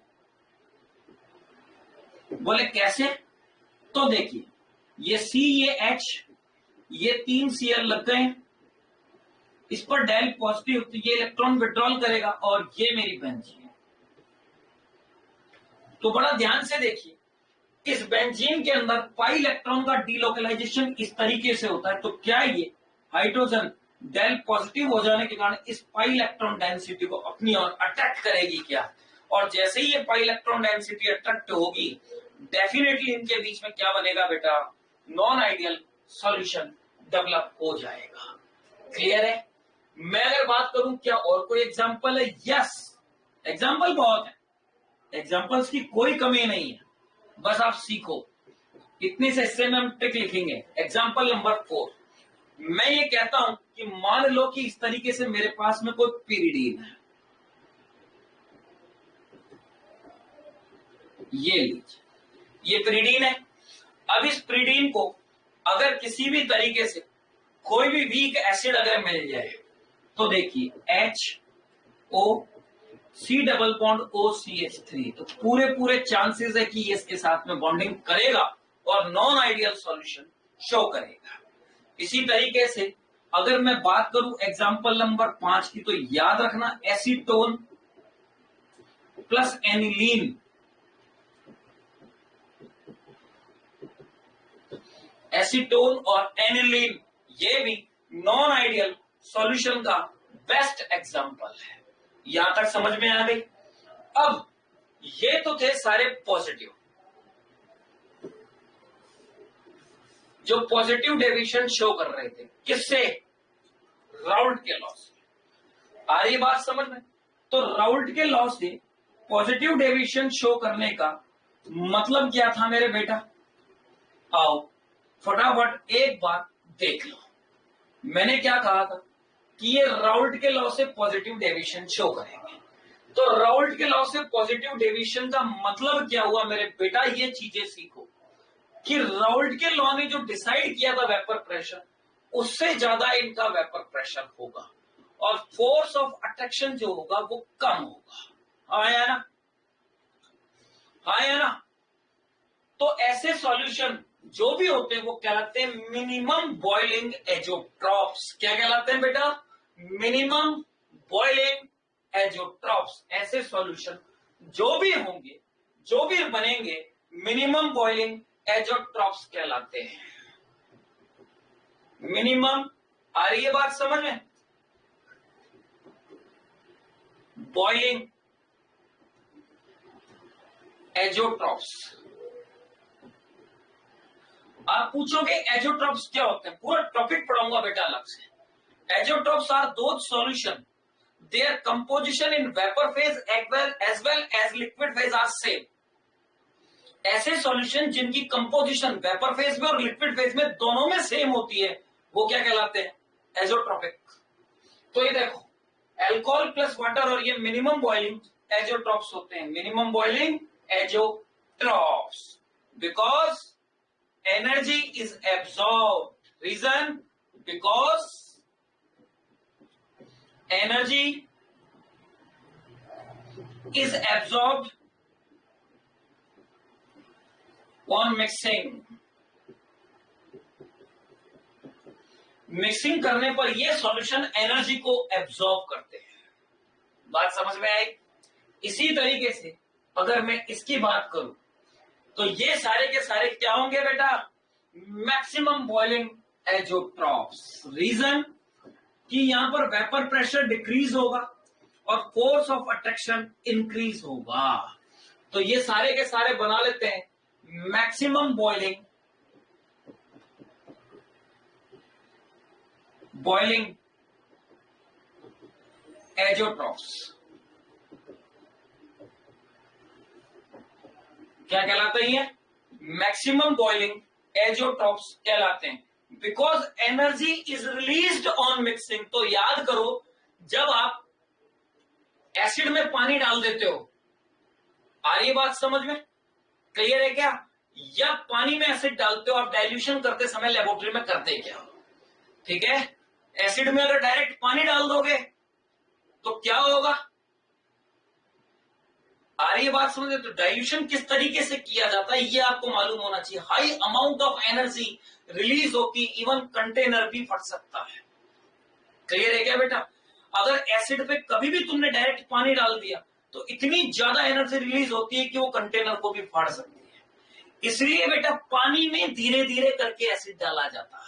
बोले कैसे? तो देखिए ये C, ये H, ये 3 Cl लग गए, इस पर डेल पॉजिटिव, तो ये इलेक्ट्रॉन विड्रॉल करेगा और ये मेरी बेंजीन है। तो बड़ा ध्यान से देखिए, इस बेंजीन के अंदर पाई इलेक्ट्रॉन का डीलोकलाइजेशन इस तरीके से होता है, तो क्या ये हाइड्रोजन डेल पॉजिटिव हो जाने के कारण इस पाई इलेक्ट्रॉन डेंसिटी को अपनी ओर अट्रैक्ट करेगी क्या? और जैसे ही ये पाई इलेक्ट्रॉन डेंसिटी अट्रैक्ट होगी डेफिनेटली इनके बीच में क्या बनेगा बेटा? नॉन आइडियल सॉल्यूशन डेवलप हो जाएगा। क्लियर है? मैं अगर बात करूं क्या और कोई एग्जांपल है? यस, एग्जांपल बहुत है, एग्जांपल्स की कोई कमी नहीं है, बस आप सीखो। इतने से हिस्से में हम ट्रिक लिखेंगे। एग्जांपल नंबर 4, मैं ये कहता हूं कि मान लो कि इस तरीके से मेरे पास में कोई पिरिडीन है, ये लीजिए, ये पिरिडीन है। अब इस पिरिडीन को अगर किसी भी तरीके से कोई भी वीक एसिड अगर मिल जाए तो देखिए HOC⋯OCH3, तो पूरे चांसेस है कि ये इसके साथ में बॉन्डिंग करेगा और नॉन आइडियल सॉल्यूशन शो करेगा। इसी तरीके से अगर मैं बात करूं एग्जांपल नंबर 5 की, तो याद रखना एसीटोन प्लस एनिलीन, एसीटोन और एनिलीन ये भी नॉन आइडियल सॉल्यूशन का बेस्ट एग्जांपल है। यहां तक समझ में आ गई? अब ये तो थे सारे पॉजिटिव, जो पॉजिटिव डेविएशन शो कर रहे थे, किससे? राउल्ट के लॉ से। आ रही बात समझ में? तो राउल्ट के लॉ से पॉजिटिव डेविएशन शो करने का मतलब क्या था मेरे बेटा? आओ फटाफट एक बार देख लो। मैंने क्या कहा था कि ये राउल्ट के लॉ से पॉजिटिव डेविएशन शो करेंगे। तो राउल्ट के लॉ से पॉजिटिव डेविएशन का मतलब क्या हुआ मेरे बेटा? ये चीजें सीखो कि राउल्ट के लॉ ने जो डिसाइड किया था वेपर प्रेशर, उससे ज्यादा इनका वेपर प्रेशर होगा और फोर्स ऑफ अट्रैक्शन जो होगा वो कम होगा। हाँ या ना? हाँ या ना? तो ऐसे सॉल्यूशन जो भी होते हैं वो कहलाते हैं मिनिमम बॉइलिंग एजोट्रॉप्स। क्या कहलाते हैं बेटा? Minimum boiling azeotropes. ऐसे सॉल्यूशन जो भी होंगे, जो भी बनेंगे, मिनिमम बॉइलिंग एजोट्रॉप्स कहलाते हैं। मिनिमम, आ रही है बात समझ में? बॉइलिंग एजोट्रॉप्स। आप पूछोगे एजोट्रॉप्स क्या होते हैं, पूरा टॉपिक पढ़ाऊंगा बेटा अलग से। Azeotropes are those solution their composition in vapour phase as well as liquid phase are same. ऐसे सॉल्यूशन जिनकी कंपोजिशन वेपर फेज में और लिक्विड फेज में दोनों में सेम होती है, वो क्या कहलाते हैं, एजोट्रॉपिक। तो ये देखो, अल्कोहल प्लस वाटर और ये मिनिमम बॉइलिंग एजोट्रॉप्स होते हैं, minimum boiling azeotropes, because energy is absorbed. Reason, because energy is absorbed on mixing. Mixing करने पर ये सॉल्यूशन एनर्जी को एब्सॉर्ब करते हैं। बात समझ में आई? इसी तरीके से अगर मैं इसकी बात करूं तो ये सारे के सारे क्या होंगे बेटा, मैक्सिमम बॉइलिंग एजोट्रॉप्स। रीजन कि यहां पर वेपर प्रेशर डिक्रीज होगा और फोर्स ऑफ अट्रैक्शन इंक्रीज होगा। तो ये सारे के सारे बना लेते हैं मैक्सिमम बॉइलिंग एजोट्रॉप्स। क्या कहलाते हैं ये, मैक्सिमम बॉइलिंग एजोट्रॉप्स कहलाते हैं, because energy is released on mixing. तो याद करो, जब आप एसिड में पानी डाल देते हो, आ रही बात समझ में, क्लियर है क्या, या पानी में एसिड डालते हो, आप डाइल्यूशन करते समय लेबोरेटरी में करते क्या हो, ठीक है। एसिड में अगर डायरेक्ट पानी डाल दोगे तो क्या होगा, आ रही है बात समझे। तो डाइल्यूशन किस तरीके से किया जाता है ये आपको मालूम होना चाहिए। High amount of energy release होती, इवन कंटेनर भी फट सकता है। क्लियर है क्या बेटा? अगर एसिड पे कभी भी तुमने डायरेक्ट पानी डाल दिया तो इतनी ज्यादा एनर्जी रिलीज होती है कि वो कंटेनर को भी फाड़ सकती है। इसलिए बेटा पानी में धीरे धीरे करके एसिड डाला जाता है।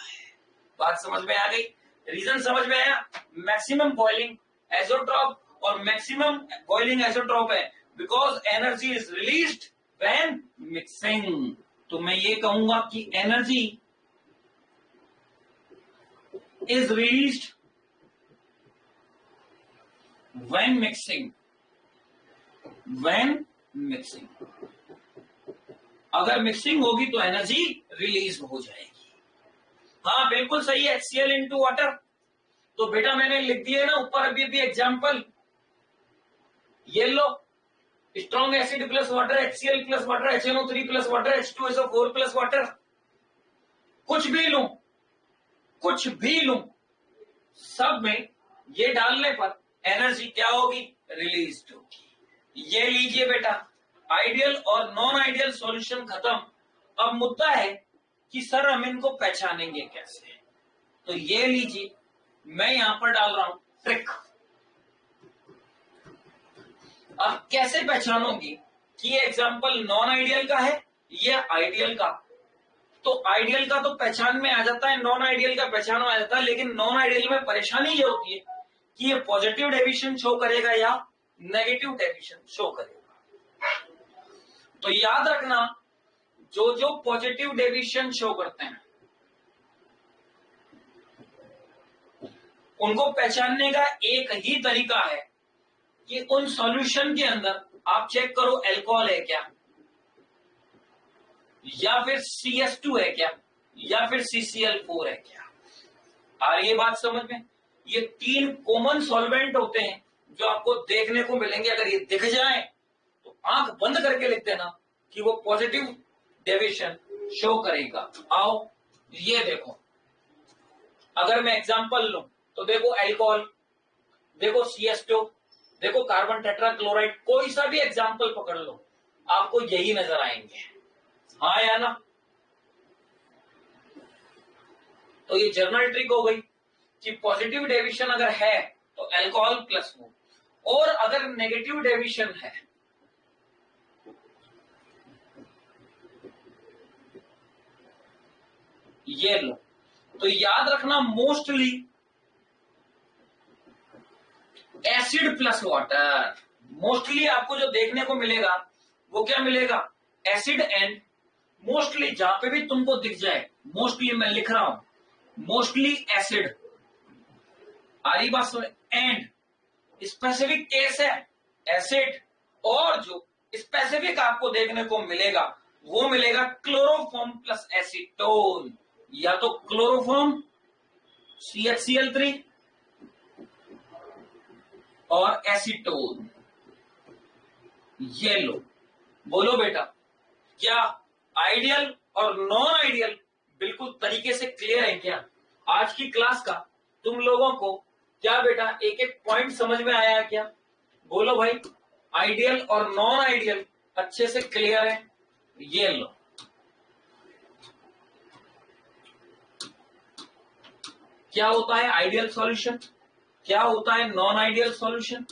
बात समझ में आ गई? रीजन समझ में आया? मैक्सिमम बॉइलिंग एजोट्रॉप और मैक्सिमम बॉइलिंग एजोट्रॉप है because energy is released when mixing. तो मैं ये कहूंगा कि energy is released when mixing. अगर मिक्सिंग होगी तो एनर्जी रिलीज हो जाएगी। हाँ बिल्कुल सही है, HCl इंटू वाटर। तो बेटा मैंने लिख दिए ना ऊपर अभी भी एग्जाम्पल, ये लो, strong acid plus water, HCl plus water, HNO3 plus water, H2SO4 plus water. कुछ भी लूं, सब में ये डालने पर एनर्जी क्या होगी, रिलीज होगी। ये लीजिए बेटा, आइडियल और नॉन आइडियल सॉल्यूशन खत्म। अब मुद्दा है कि सर हम इनको पहचानेंगे कैसे। तो ये लीजिए, मैं यहां पर डाल रहा हूं ट्रिक। अब कैसे पहचानोगी कि ये एग्जाम्पल नॉन आइडियल का है या आइडियल का? तो आइडियल का तो पहचान में आ जाता है, नॉन आइडियल का पहचान में आ जाता है, लेकिन नॉन आइडियल में परेशानी ये होती है कि ये पॉजिटिव डेविएशन शो करेगा या नेगेटिव डेविएशन शो करेगा। तो याद रखना, जो जो पॉजिटिव डेविएशन शो करते हैं उनको पहचानने का एक ही तरीका है कि उन सॉल्यूशन के अंदर आप चेक करो अल्कोहल है क्या, या फिर CS2 है क्या, या फिर CCl4 है क्या। आ रही है बात समझ में? ये 3 कॉमन सॉल्वेंट होते हैं जो आपको देखने को मिलेंगे। अगर ये दिख जाए तो आंख बंद करके लिख देना कि वो पॉजिटिव डेविएशन शो करेगा। आओ ये देखो, अगर मैं एग्जांपल लूं तो देखो अल्कोहल, देखो CS2, देखो कार्बन टेट्राक्लोराइड, कोई सा भी एग्जांपल पकड़ लो आपको यही नजर आएंगे, हाँ या ना। तो ये जर्नल ट्रिक हो गई कि पॉजिटिव डेविएशन अगर है तो अल्कोहल प्लस वो, और अगर नेगेटिव डेविएशन है ये लो। तो याद रखना mostly acid plus water, mostly आपको जो देखने को मिलेगा वो क्या मिलेगा, एसिड एंड, मोस्टली जहां पे भी तुमको दिख जाए, मोस्टली मैं लिख रहा हूं, मोस्टली एसिड, आ रही बात सुन, एंड स्पेसिफिक केस है एसिड, और जो स्पेसिफिक आपको देखने को मिलेगा वो मिलेगा क्लोरोफॉर्म प्लस एसीटोन, या तो क्लोरोफॉर्म CHCl3 और एसीटोन। ये लो, बोलो बेटा, क्या आइडियल और नॉन आइडियल बिल्कुल तरीके से क्लियर है क्या? आज की क्लास का तुम लोगों को क्या बेटा एक एक पॉइंट समझ में आया है क्या? बोलो भाई, आइडियल और नॉन आइडियल अच्छे से क्लियर है? ये लो, क्या होता है आइडियल सॉल्यूशन, क्या होता है नॉन आइडियल सॉल्यूशन,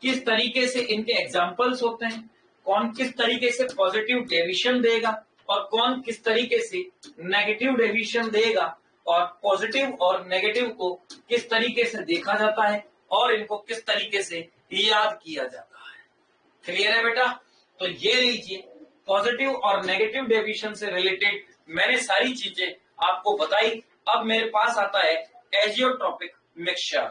किस तरीके से इनके एग्जाम्पल्स होते हैं, कौन किस तरीके से पॉजिटिव डेविएशन देगा और कौन किस तरीके से नेगेटिव डेविएशन देगा, और पॉजिटिव और नेगेटिव को किस तरीके से देखा जाता है और इनको किस तरीके से याद किया जाता है। क्लियर है बेटा? तो ये लीजिए, पॉजिटिव और नेगेटिव डेविएशन से रिलेटेड मैंने सारी चीजें आपको बताई। अब मेरे पास आता है एजियोट्रॉपिक मिक्सचर।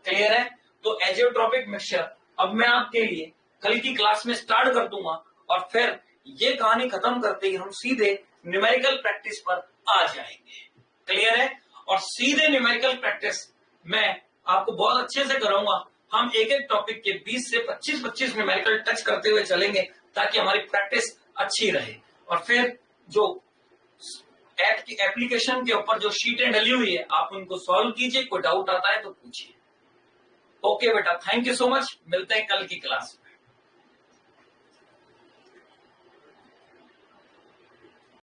क्लियर है? तो एजियोट्रॉपिक मिक्सचर अब मैं आपके लिए कल की क्लास में स्टार्ट कर दूंगा, और फिर ये कहानी खत्म करते ही हम सीधे न्यूमेरिकल प्रैक्टिस पर आ जाएंगे। क्लियर है? और सीधे न्यूमेरिकल प्रैक्टिस मैं आपको बहुत अच्छे से कराऊंगा। हम एक एक टॉपिक के 20 से 25 न्यूमेरिकल टच करते हुए चलेंगे ताकि हमारी प्रैक्टिस अच्छी रहे। और फिर जो ऐप की एप्लीकेशन के ऊपर जो शीटें डली हुई है आप उनको सॉल्व कीजिए, कोई डाउट आता है तो पूछिए। ओके बेटा, थैंक यू सो मच, मिलते हैं कल की क्लास में।